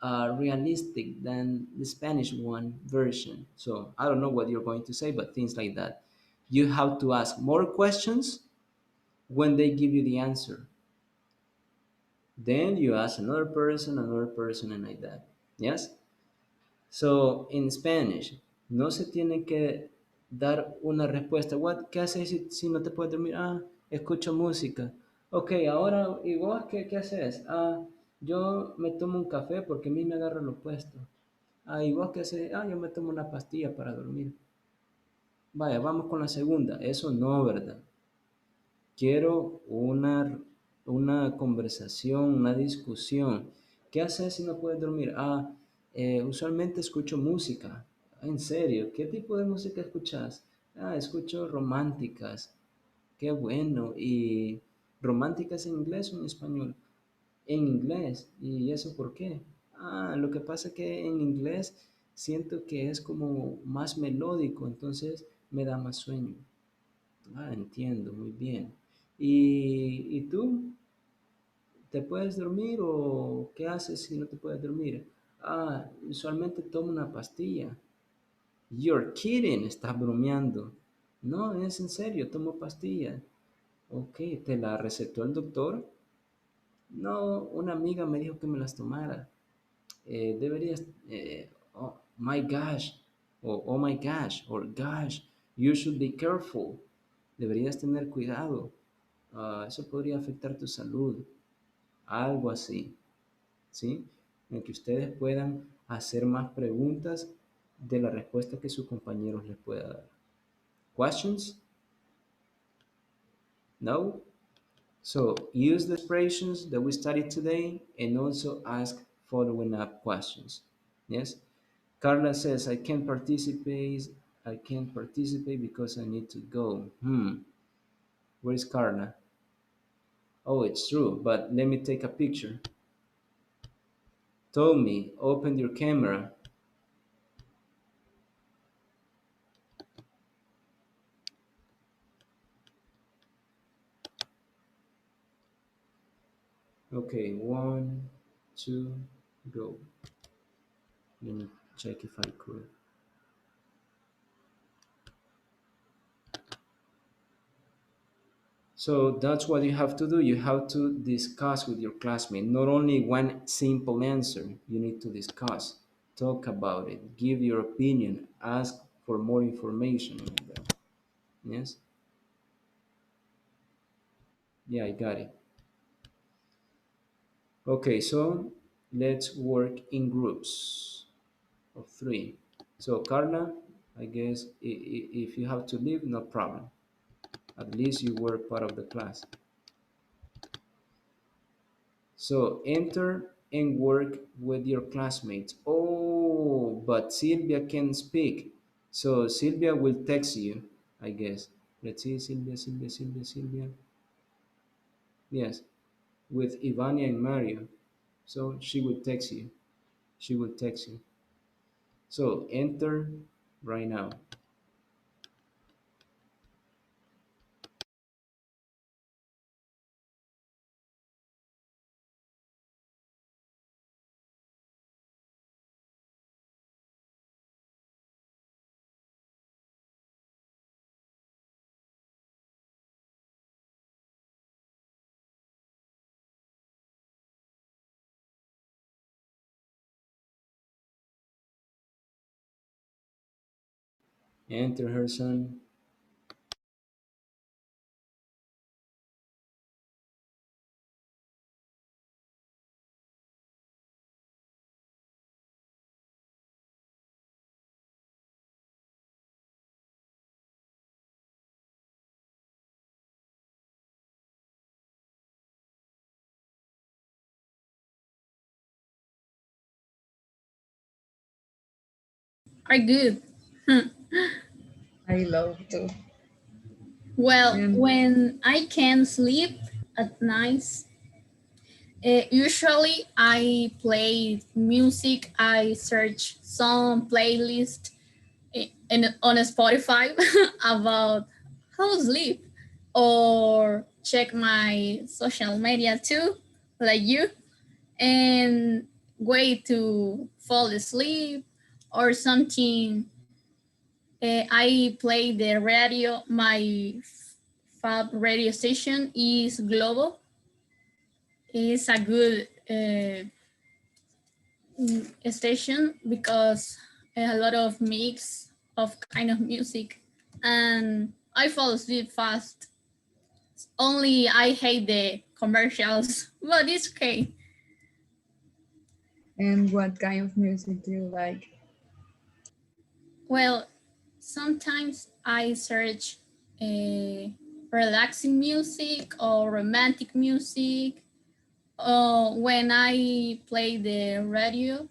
S1: realistic than the Spanish one version. So I don't know what you're going to say, but things like that. You have to ask more questions when they give you the answer. Then you ask another person, and like that. Yes? So, in Spanish, no se tiene que dar una respuesta. ¿Qué haces si no te puedes dormir? Escucho música. Ok, ahora, ¿y vos qué haces? Yo me tomo un café porque a mí me agarra lo opuesto. ¿Y vos qué haces? Yo me tomo una pastilla para dormir. Vaya, vamos con la segunda. Eso no, ¿verdad? Quiero una conversación, una discusión. ¿Qué haces si no puedes dormir? Usualmente escucho música. ¿En serio? ¿Qué tipo de música escuchas? Escucho románticas. Qué bueno. ¿Y románticas en inglés o en español? En inglés. ¿Y eso por qué? Lo que pasa es que en inglés siento que es como más melódico, entonces me da más sueño. Ah, entiendo, muy bien. Y tú? ¿Te puedes dormir o qué haces si no te puedes dormir? Ah, usualmente tomo una pastilla. You're kidding, estás bromeando. No, es en serio, tomo pastillas. Ok, ¿te la recetó el doctor? No, una amiga me dijo que me las tomara. Deberías, oh my gosh, o oh my gosh, or gosh, you should be careful. Deberías tener cuidado. Ah, eso podría afectar tu salud. Algo así, ¿sí? En que ustedes puedan hacer más preguntas de la respuesta que sus compañeros les pueda dar. Questions? No? So use the expressions that we studied today and also ask following up questions. Yes? Carla says, I can't participate because I need to go. Where is Carla? Oh, it's true, but let me take a picture. Tommy, open your camera. Okay, 1, 2, go. Let me check if I could. So that's what you have to do. You have to discuss with your classmate. Not only one simple answer, you need to discuss, talk about it, give your opinion, ask for more information on that. Yes? Yeah, I got it. Okay, so let's work in groups of 3. So Carla, I guess if you have to leave, no problem. At least you were part of the class. So enter and work with your classmates. Oh, but Sylvia can speak. So Sylvia will text you, I guess. Let's see, Sylvia. Yes, with Ivania and Mario. So she will text you. She will text you. So enter right now. Enter her son.
S18: Are good.
S22: I love to.
S18: Well,
S22: And
S18: when I can sleep at night, usually I play music. I search some playlist on Spotify about how to sleep, or check my social media too, like you, and wait to fall asleep or something. I play the radio. My fab radio station is Global. It's a good station because a lot of mix of kind of music, and I fall asleep fast. Only I hate the commercials, but it's okay.
S22: and what kind of music do you like?
S18: Well, sometimes I search relaxing music or romantic music. When I play the radio,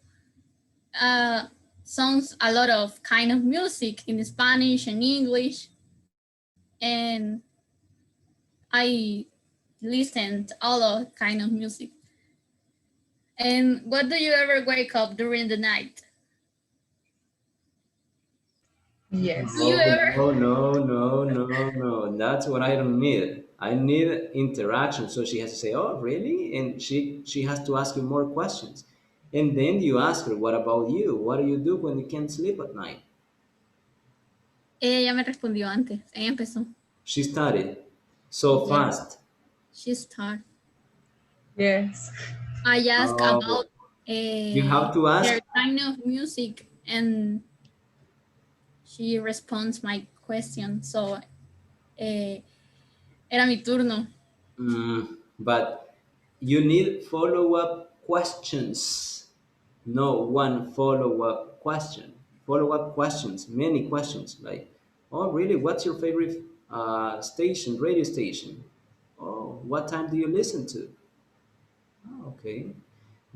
S18: uh, songs a lot of kind of music in Spanish and English, and I listen to all of kind of music. And what do you ever wake up during the night?
S22: Yes.
S18: Do you ever?
S1: No. That's what I don't need. I need interaction. So she has to say, "Oh, really?" And she has to ask you more questions. And then you ask her, "What about you? What do you do when you can't sleep at night?"
S18: Ella ya me respondió antes. Ella empezó.
S1: She started so
S18: Yes,
S1: fast.
S18: she started.
S22: Yes.
S18: I asked about
S1: You have to ask.
S18: her kind of music, and she responds my question. So, era mi turno.
S1: But you need follow-up questions. No one follow-up question. Follow-up questions, many questions. Like, oh, really? What's your favorite station, radio station? Oh, what time do you listen to? Oh, okay.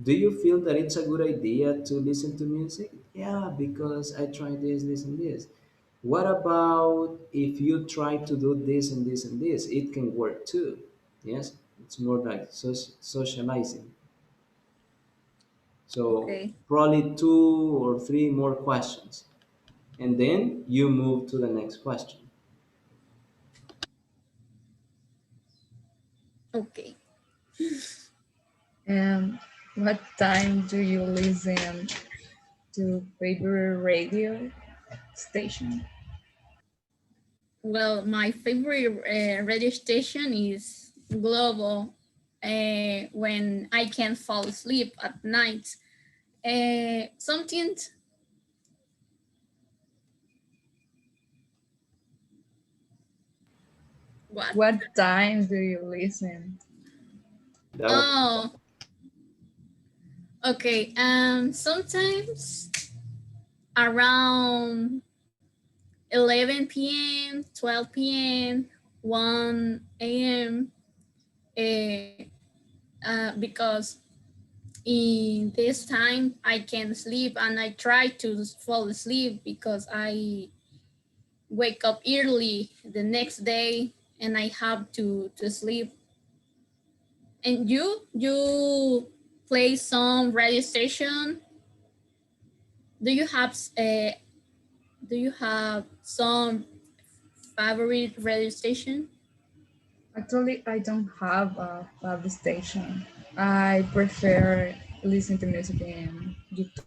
S1: Do you feel that it's a good idea to listen to music? Yeah, because I try this, and this. What about if you try to do this and this and this? It can work too. Yes, it's more like socializing. So
S18: Okay.
S1: probably two or three more questions, and then you move to the next question.
S18: Okay.
S22: And what time do you listen to favorite radio station?
S18: Well, my favorite radio station is Global. When I can't fall asleep at night. Something. What?
S22: What time do you listen?
S1: That was
S18: Oh, okay. Sometimes around 11 p.m., 12 p.m., 1 a.m. Because in this time I can sleep and I try to fall asleep because I wake up early the next day and I have to sleep. And you play some radio station? Do you have some favorite radio station?
S22: Actually, I don't have a favorite station. I prefer listen to music in YouTube.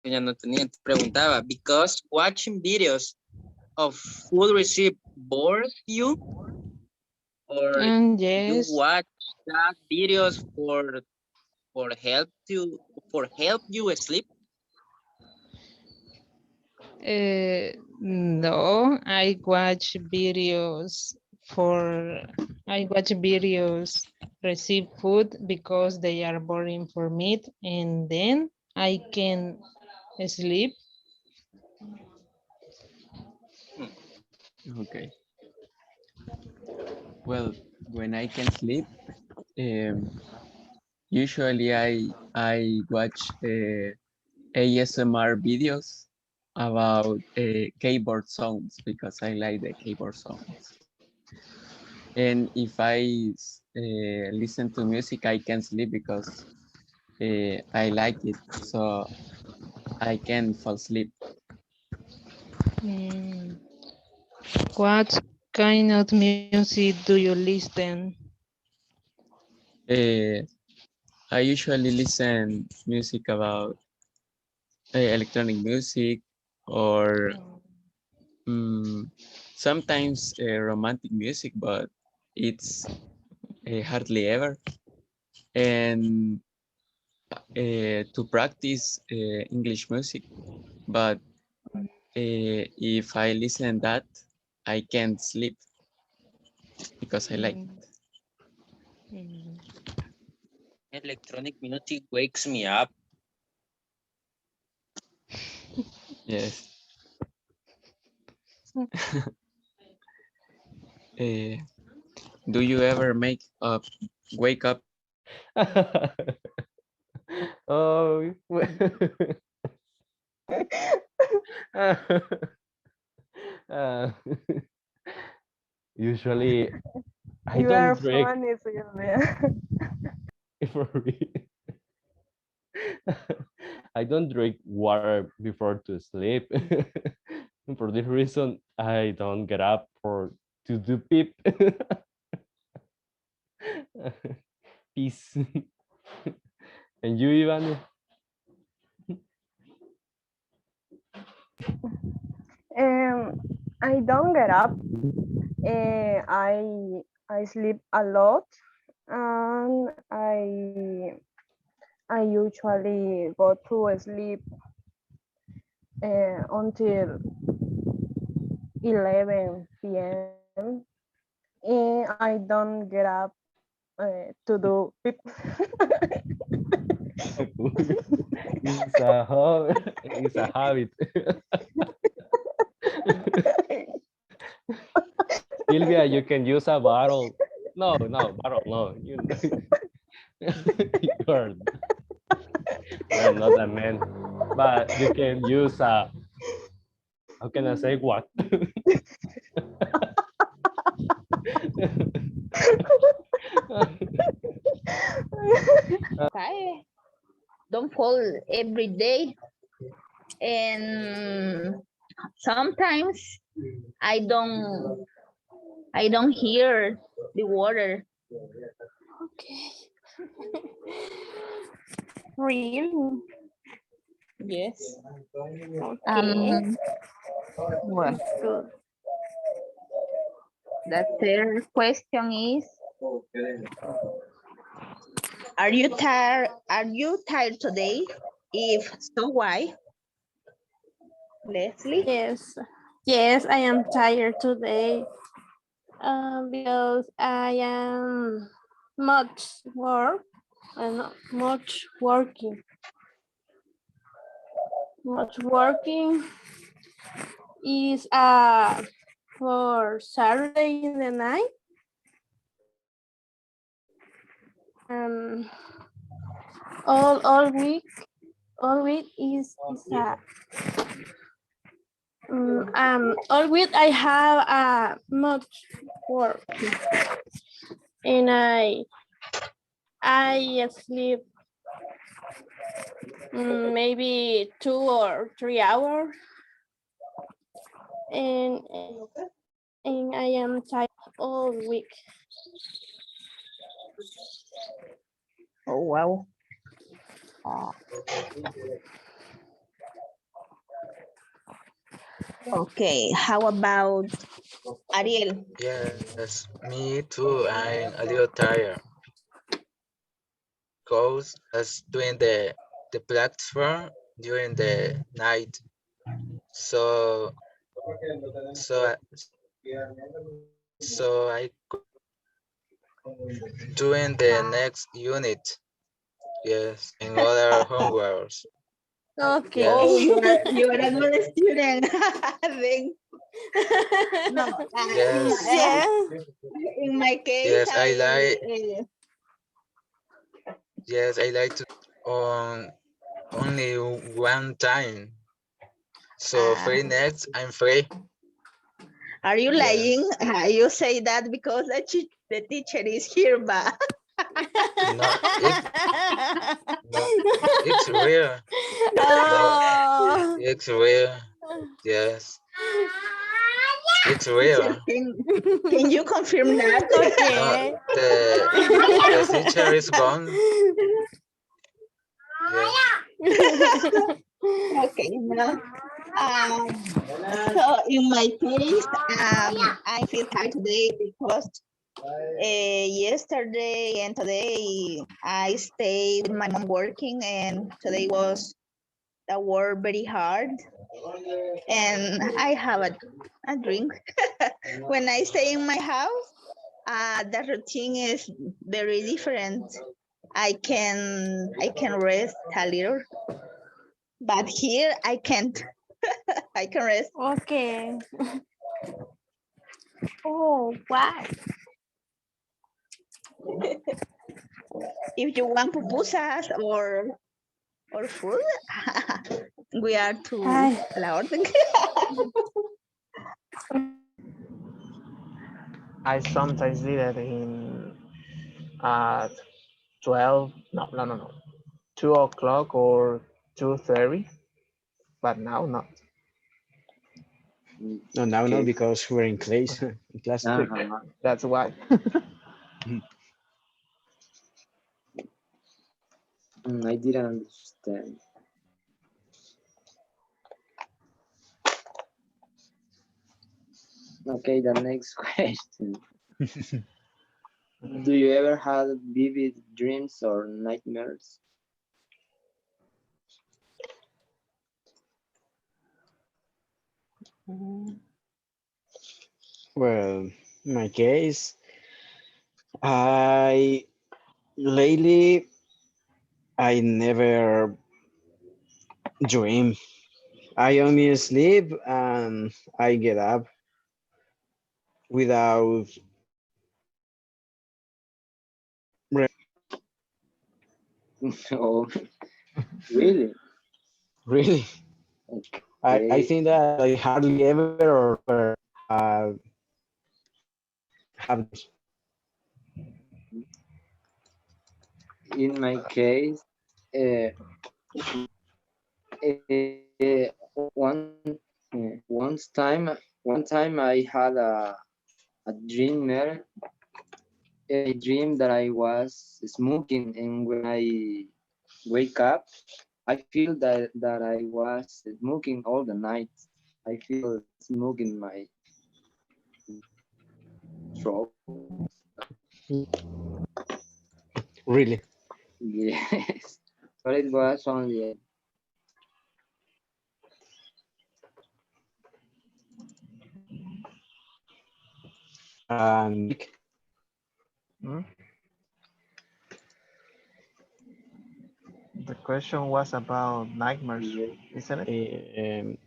S7: Ya no tenía, te preguntaba, because watching videos of food recipe bores you, or you
S2: Yes.
S7: watch that videos for help you sleep?
S2: No, for I watch videos receive food because they are boring for me, and then I can sleep.
S9: Okay. Well, when I can sleep, um, usually I watch ASMR videos about keyboard sounds because I like the keyboard sounds. And if I listen to music, I can sleep because I like it, so I can fall asleep.
S2: Mm. What kind of music do you listen?
S9: I usually listen music about electronic music or sometimes romantic music, but it's hardly ever. And to practice English music, but if I listen that, I can't sleep because I like it.
S7: Electronic music wakes me up.
S9: Yes. Do you ever wake up?
S16: Oh, uh, usually I
S3: You are
S16: don't drink
S3: funny, Sylvia.
S16: for real. I don't drink water before to sleep. For this reason, I don't get up for to do peep. Peace. And you, Ivan?
S3: I don't get up. I sleep a lot, and I usually go to sleep until 11 p.m. I don't get up to do it.
S16: It's a hobby. It's a habit. Sylvia, you can use a bottle. No, bottle, no. You're, you're not a man. But you can use a, how can I say what?
S11: I don't fall every day, and sometimes I don't hear the water.
S15: Okay. Really?
S11: Yes.
S15: Okay.
S11: Well,
S15: Good.
S11: the third question is, are you tired? Are you tired today? If so, why? Leslie?
S15: Yes. Yes, I am tired today. Because I am much work and much working. Much working is for Saturday in the night. Um, all week is all week I have much work, and I sleep maybe 2 or 3 hours, and I am tired all week.
S11: Oh, wow. Okay, how about Ariel?
S12: Yes, me too. I'm a little tired. Goes as doing the platform during the night. So so I- so I doing the next unit. Yes, in other homeworks.
S15: Okay.
S11: Oh,
S12: Yes.
S11: you are a good student. Then, no,
S12: Yes.
S11: in my case,
S12: Yes, I like. Yes, I like to on only one time. So free next, I'm free.
S11: Are you
S12: Yes.
S11: lying? You say that because the teacher is here, but
S12: No, it's real. No,
S15: Oh.
S12: it's real. Yes, it's
S11: teacher,
S12: real.
S11: can you confirm that?
S15: Okay.
S12: No, the teacher is gone. Yes.
S11: Okay, no. So in my case, I feel tired today because yesterday and today I stayed with my mom working, and today was the work very hard, and I have a drink. When I stay in my house, the routine is very different. I can rest a little, but here I can't. I can rest.
S15: Okay. Oh, wow.
S11: If you want pupusas or food, we are to
S15: Ay.
S11: la orden.
S5: I sometimes did it in at 12, no, 2 o'clock or 2:30, but now not.
S14: No, now no,
S1: Okay.
S14: because we're in class. In class.
S1: Uh-huh.
S5: That's why.
S1: I didn't understand. Okay, the next question. Do you ever have vivid dreams or nightmares?
S14: Well, in my case, I lately I never dream. I only sleep and I get up without
S1: Oh, really?
S14: really. I
S1: Okay.
S14: think that I hardly ever or never have dreams.
S1: In my case, uh, one one time I had a dreamer. I dreamed that I was smoking, and when I wake up, I feel that I was smoking all the night. I feel smoke in my throat.
S14: Really.
S1: Yes, but it was only
S14: And
S5: Hmm? The question was about nightmares, isn't it?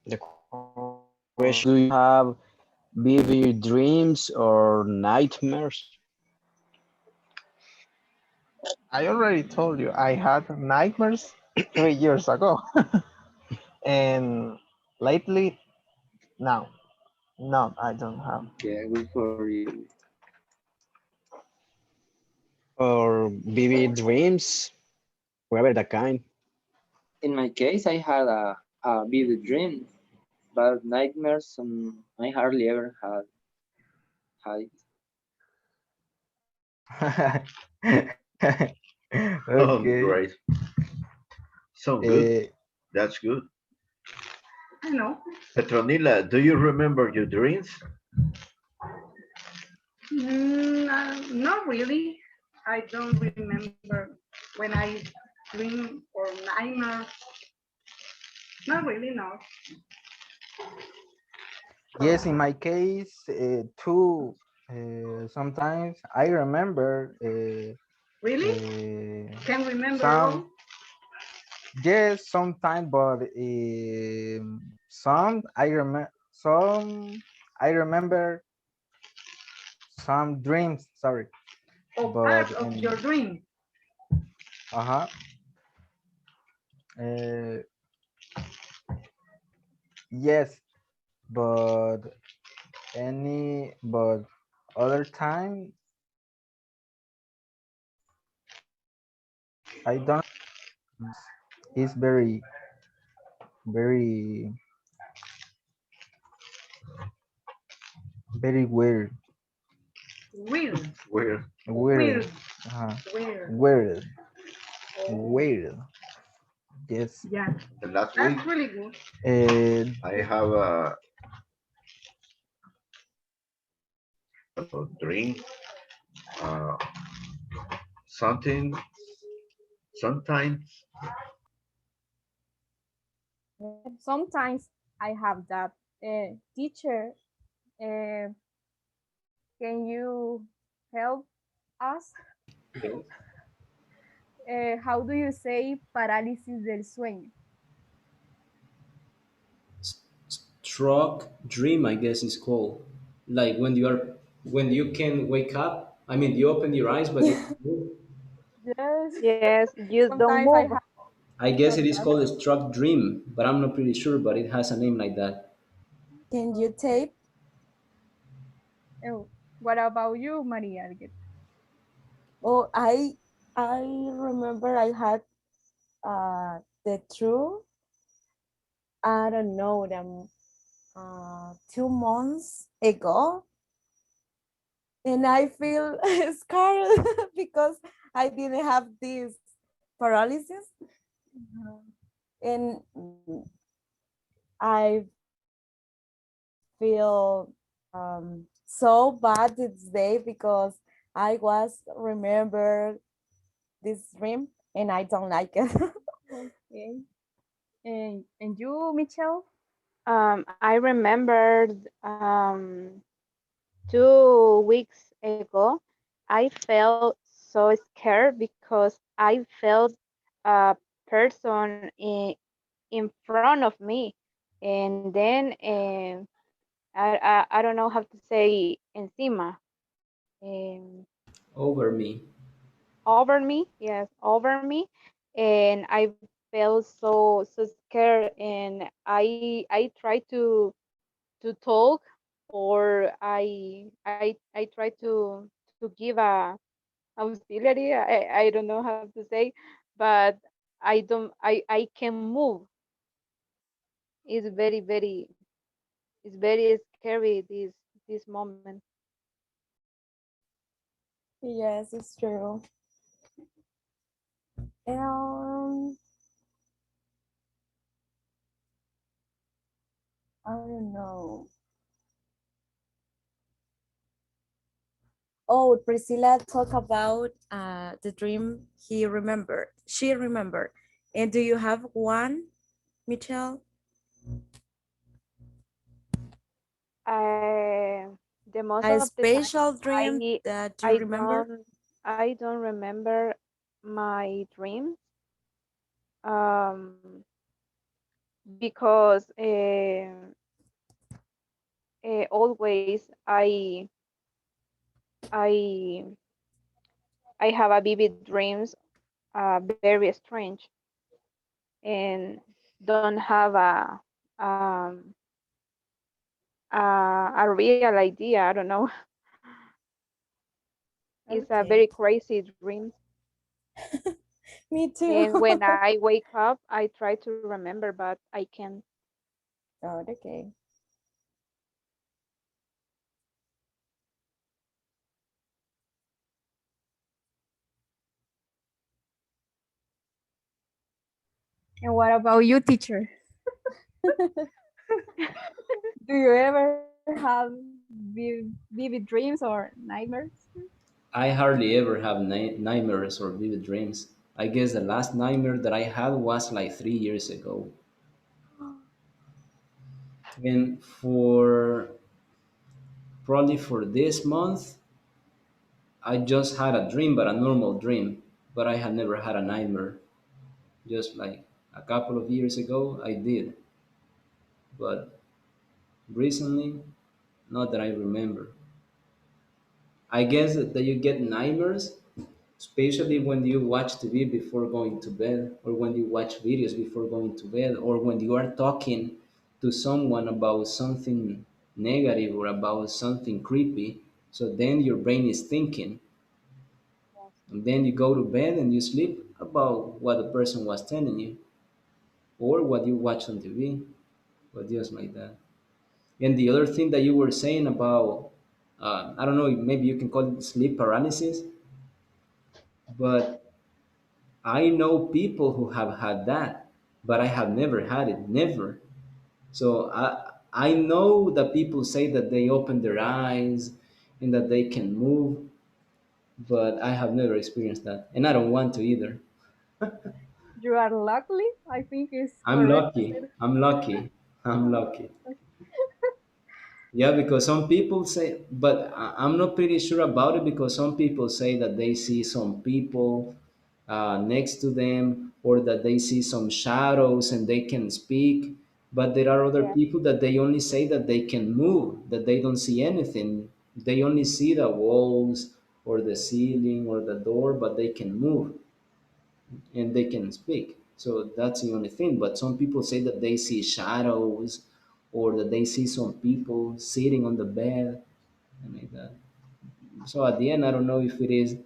S14: the question: do you have vivid dreams or nightmares?
S5: I already told you I had nightmares 3 years ago. And lately, no, no, I don't have.
S1: okay. Good for you.
S14: Or vivid dreams, whatever the kind.
S1: In my case, I had a vivid dream, but nightmares I hardly ever had
S23: Oh,
S20: Okay.
S23: great. So good.
S20: Uh,
S23: That's good.
S22: I know.
S23: Petronila, do you remember your dreams?
S22: Not really. I don't remember when I dream or nightmare. Not really, no.
S20: yes, in my case, too. Sometimes I remember
S22: Really? Can remember
S20: some.
S22: all?
S20: Yes, sometimes, but I remember some dreams. Sorry,
S22: Or
S20: but
S22: part of your dream.
S20: uh-huh. Uh, yes, but but other time I don't. It's very, very weird.
S22: Weird.
S23: Weird.
S20: Weird.
S22: Weird.
S20: Uh-huh.
S22: Weird.
S20: Weird.
S22: Oh,
S20: Weird. Yes.
S22: yeah.
S23: And last week,
S22: That's really good.
S23: I have a dream. Uh, something, sometimes.
S3: Sometimes I have that. Teacher, uh, can you help us?
S1: Okay.
S3: How do you say parálisis del sueño?
S1: Struck dream, I guess is called. Like when you can wake up. I mean, you open your eyes, but you can't move.
S3: Yes.
S4: Yes, you don't
S3: Sometimes I
S4: move.
S3: have
S1: I guess it is
S3: that.
S1: called a struck dream, but I'm not pretty sure. But it has a name like that.
S24: Can you tape?
S3: Oh. What about you, Maria?
S10: Oh, I remember I had the true. I don't know them 2 months ago, and I feel scared because I didn't have this paralysis, and I feel so bad this day because I was remember this dream and I don't like it.
S3: Okay. And you, Michelle?
S4: I remembered 2 weeks ago, I felt so scared because I felt a person in front of me, and then I don't know how to say encima, um,
S1: Over me.
S4: over me, yes, over me, and I felt so scared, and I tried to talk, or I try to give a auxiliary. I don't know how to say, but I can move. It's it's very scary this moment.
S10: Yes, it's true. Um, I don't know. Oh, Priscilla talked about the dream he remembered. She remembered. And do you have one, Michelle?
S4: I the most
S10: A
S4: of the time
S10: special dream that you
S4: I
S10: remember?
S4: don't remember my dreams um because always I I have a vivid dreams, very strange, and don't have a real idea. I don't know. It's a
S10: Okay.
S4: very crazy dreams.
S10: Me too.
S4: And when I wake up, I try to remember, but I can't.
S10: Oh, okay.
S3: And what about you, teacher? Do you ever have vivid dreams or nightmares?
S1: I hardly ever have nightmares or vivid dreams. I guess the last nightmare that I had was like 3 years ago. And for probably for this month, I just had a dream, but a normal dream. But I had never had a nightmare. Just like a couple of years ago, I did. But recently, not that I remember. I guess that you get nightmares, especially when you watch TV before going to bed, or when you watch videos before going to bed, or when you are talking to someone about something negative or about something creepy. So then your brain is thinking, and then you go to bed and you sleep about what the person was telling you, or what you watch on TV, or just like that. And the other thing that you were saying about, I don't know, maybe you can call it sleep paralysis, but I know people who have had that, but I have never had it, never. So I know that people say that they open their eyes and that they can move, but I have never experienced that, and I don't want to either.
S3: You are lucky, I think is
S1: I'm
S3: correct to
S1: lucky.
S3: say
S1: I'm lucky. I'm lucky.
S3: that.
S1: Yeah, because some people say, but I'm not pretty sure about it because some people say that they see some people next to them or that they see some shadows and they can speak. But there are other
S4: Yeah.
S1: people that they only say that they can move, that they don't see anything. They only see the walls or the ceiling or the door, but they can move and they can speak. So that's the only thing. But some people say that they see shadows or that they see some people sitting on the bed and like that. So at the end, I don't know if it is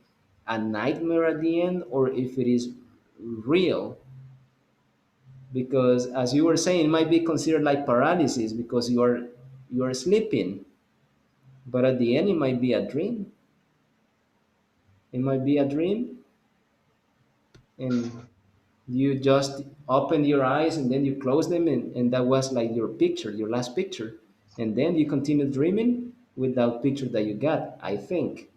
S1: a nightmare at the end or if it is real. Because as you were saying, it might be considered like paralysis because you are sleeping. But at the end, it might be a dream. It might be a dream, and you just open your eyes and then you close them, and that was like your picture, your last picture. And then you continue dreaming with that picture that you got, I think.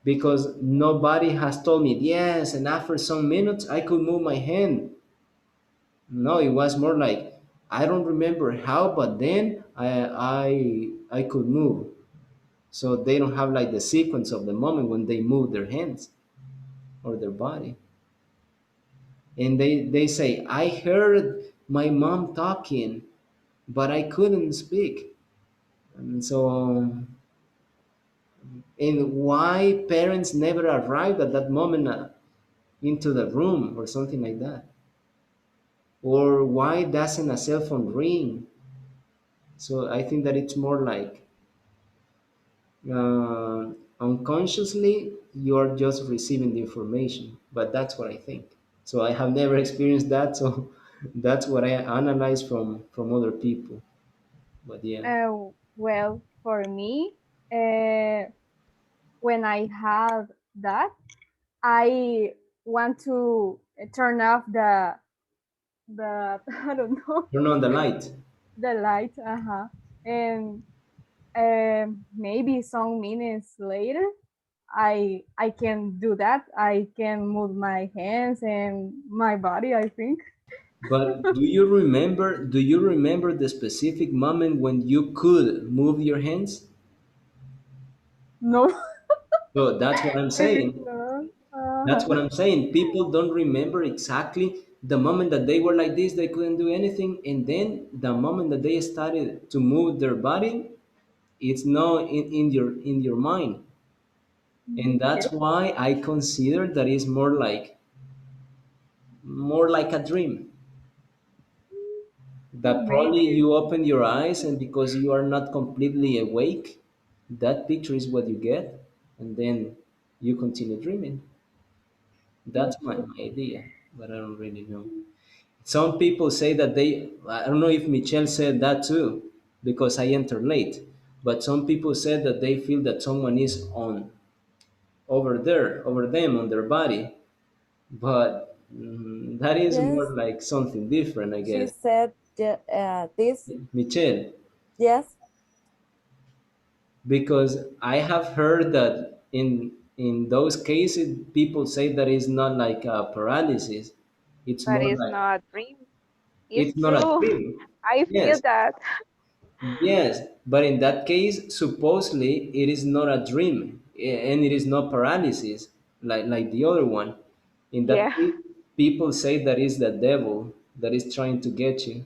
S1: Because nobody has told me, yes, and after some minutes I could move my hand. No, it was more like, I don't remember how, but then I could move. So they don't have like the sequence of the moment when they move their hands or their body. And they say, I heard my mom talking, but I couldn't speak. And so, and why parents never arrived at that moment into the room or something like that? Or why doesn't a cell phone ring? So I think that it's more like unconsciously you're just receiving the information, but that's what I think. So I have never experienced that, so that's what I analyze from other people. But yeah.
S3: Well, for me, when I have that, I want to turn off the I don't know,
S1: Turn on the light.
S3: the light. And maybe some minutes later, I can do that. I can move my hands and my body, I think.
S1: But do you remember the specific moment when you could move your hands?
S3: No,
S1: So that's what I'm
S3: I think
S1: saying.
S3: no.
S1: That's what I'm saying. People don't remember exactly the moment that they were like this, they couldn't do anything, and then the moment that they started to move their body, it's not in your mind. And
S3: Okay,
S1: that's why I consider that is more like a dream. That probably
S3: maybe.
S1: you open your eyes, and because you are not completely awake, that picture is what you get, and then you continue dreaming. That's my idea, but I don't really know. Some people say that I don't know if Michelle said that too, because I entered late, but some people said that they feel that someone is over there, over them, on their body, but that is more
S10: Yes,
S1: like something different, I
S10: she
S1: guess.
S10: said this.
S1: Michelle,
S10: Yes,
S1: because I have heard that in those cases, people say that it's not like a paralysis, it's
S4: But
S1: more
S4: it's
S1: like
S4: not a dream. It's
S1: it's not a
S4: true.
S1: dream.
S4: I feel
S1: Yes,
S4: that.
S1: yes, but in that case, supposedly it is not a dream, and it is not paralysis like the other one. In that
S4: Yeah.
S1: case, people say that is the devil that is trying to get you.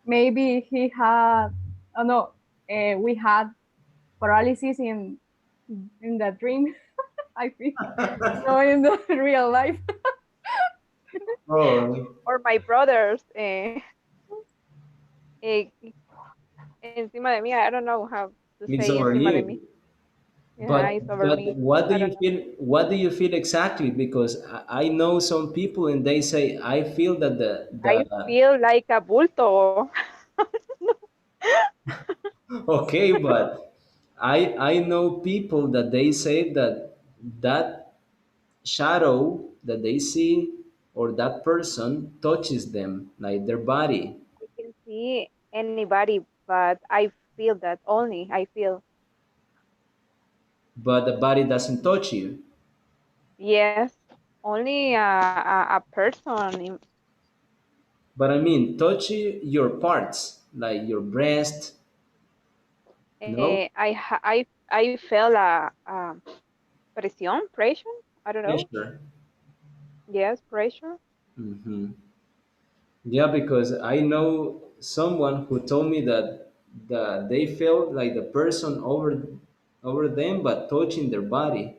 S3: Maybe he had. Oh no, we had paralysis in the dream. I think no, in the real life.
S1: Oh,
S4: Or my brothers encima de mí. I don't know how to
S1: it's
S4: say
S1: over
S4: encima de mí.
S1: you.
S4: Yeah,
S1: But
S4: it's over
S1: but
S4: me.
S1: what do
S4: I
S1: you
S4: don't know.
S1: feel? What do you feel exactly? Because I know some people and they say I feel that the
S4: I feel like a bulto.
S1: okay, but I know people that they say that shadow that they see or that person touches them like their body,
S4: I can see anybody, but I feel that only. I feel.
S1: but the body doesn't touch you.
S4: Yes, only a person.
S1: But I mean, touch your parts like your breast. No
S4: I felt a presión, pressure. I don't know.
S1: pressure.
S4: Yes, pressure.
S1: Hmm. Yeah, because I know someone who told me that they felt like the person over them, but touching their body.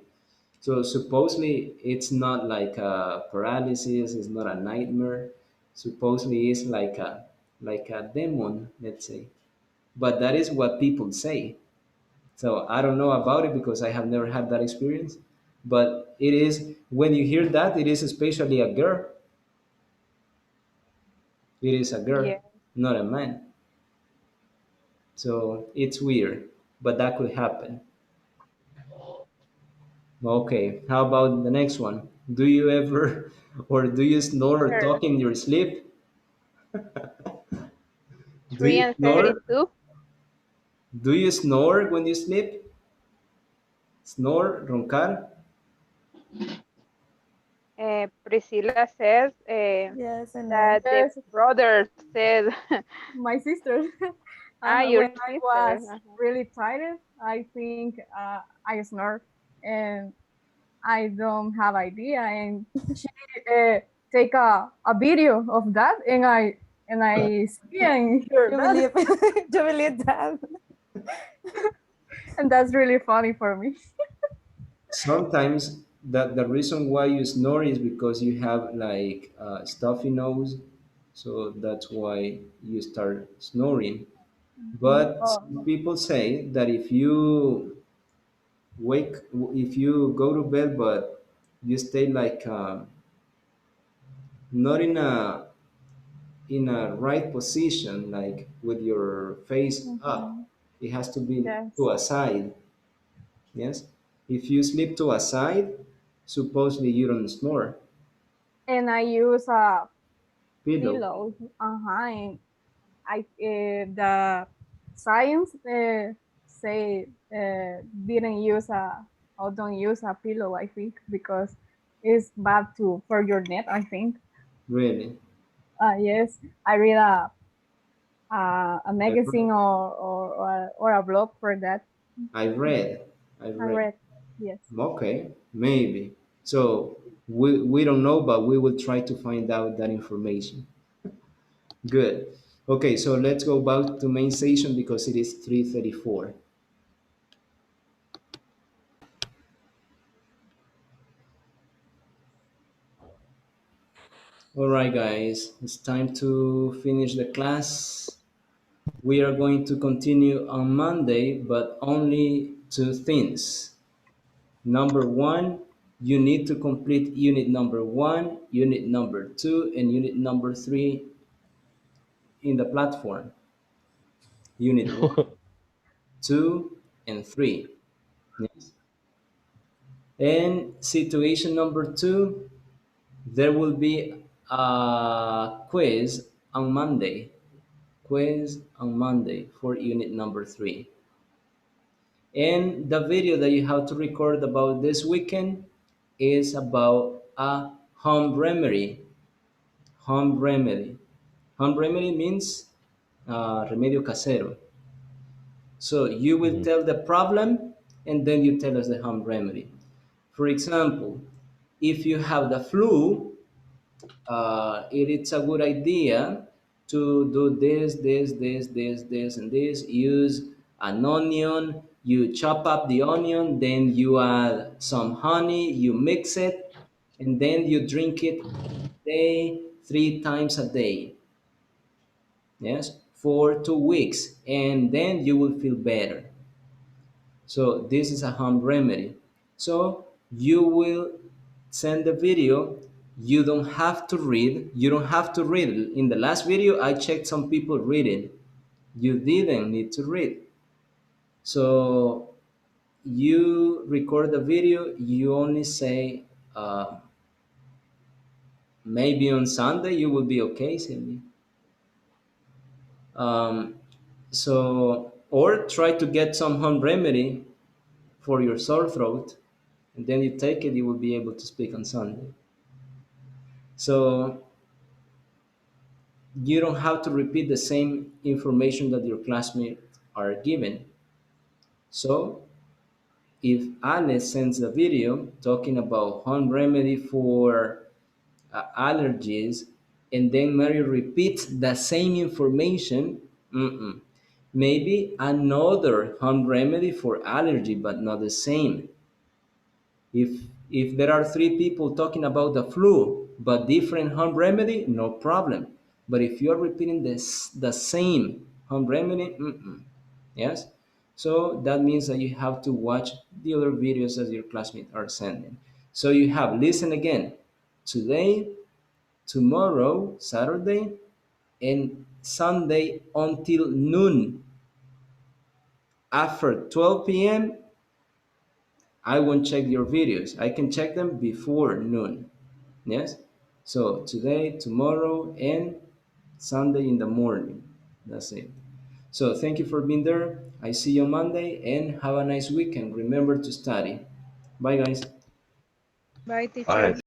S1: So supposedly it's not like a paralysis, it's not a nightmare. Supposedly it's like a demon, let's say. But that is what people say. So I don't know about it because I have never had that experience. But it is when you hear that, it is especially a girl. It is a girl,
S4: Yeah.
S1: not a man. So it's weird, but that could happen. Okay, how about the next one? Do you ever or do you snore or
S4: Sure.
S1: talk in your sleep? Do
S4: 3
S1: you
S4: and
S1: snore?
S4: 32.
S1: Do you snore when you sleep? Snore, roncar?
S4: Priscilla says
S10: Yes, I know.
S4: that the
S3: Yes,
S4: brother said,
S3: my sister.
S4: your
S3: When I
S4: sister.
S3: was really tired, I think I snore, and I don't have idea. And she take a video of that, and I see and hear
S10: You
S3: that,
S10: believe you believe that?
S3: and that's really funny for me.
S1: Sometimes that the reason why you snore is because you have like stuffy nose, so that's why you start snoring. But
S3: Oh,
S1: some people say that if you go to bed, but you stay like not in a right position, like with your face up,
S3: mhm.
S1: it has to be
S3: Yes.
S1: to a side. Yes, if you sleep to a side, supposedly you don't snore.
S3: And I use a
S1: Pillow.
S3: pillow. And the science say didn't use a or don't use a pillow. I think because it's bad to for your neck. I think.
S1: Really.
S3: Yes, I read a
S1: I've read.
S3: magazine or a blog for that.
S1: I've read. I've
S3: I
S1: read.
S3: read. Yes.
S1: Okay, maybe. So we don't know, but we will try to find out that information. Good. Okay, so let's go back to main station because it is 3:34. All right, guys, it's time to finish the class. We are going to continue on Monday, but only two things. Number one, you need to complete unit number one, unit number two, and unit number three in the platform. Unit one, two, and three. Yes. And situation number two, there will be a quiz on Monday. Quiz on Monday for unit number three. And the video that you have to record about this weekend is about a home remedy. Home remedy. Home remedy means remedio casero. So you will
S16: Mhm.
S1: tell the problem and then you tell us the home remedy. For example, if you have the flu, it is a good idea to do this, and this. Use an onion, you chop up the onion, then you add some honey, you mix it, and then you drink it day 3 times a day. Yes, for 2 weeks, and then you will feel better. So this is a home remedy. So you will send the video. You don't have to read. You don't have to read. In the last video, I checked some people reading. You didn't need to read. So you record the video. You only say maybe on Sunday you will be okay, Cindy. Um, so or try to get some home remedy for your sore throat, and then you take it, you will be able to speak on Sunday. So you don't have to repeat the same information that your classmates are given. So if Alex sends a video talking about home remedy for allergies, and then Mary repeats the same information, maybe another home remedy for allergy, but not the same. If there are three people talking about the flu but different home remedy, no problem. But if you are repeating the same home remedy, yes. So that means that you have to watch the other videos that your classmates are sending. So you have listen again today, tomorrow, Saturday, and Sunday until noon. After 12 p.m., I won't check your videos. I can check them before noon. Yes? So today, tomorrow, and Sunday in the morning. That's it. So thank you for being there. I see you on Monday and have a nice weekend. Remember to study. Bye, guys.
S2: Bye,
S23: All
S2: teacher.
S23: right.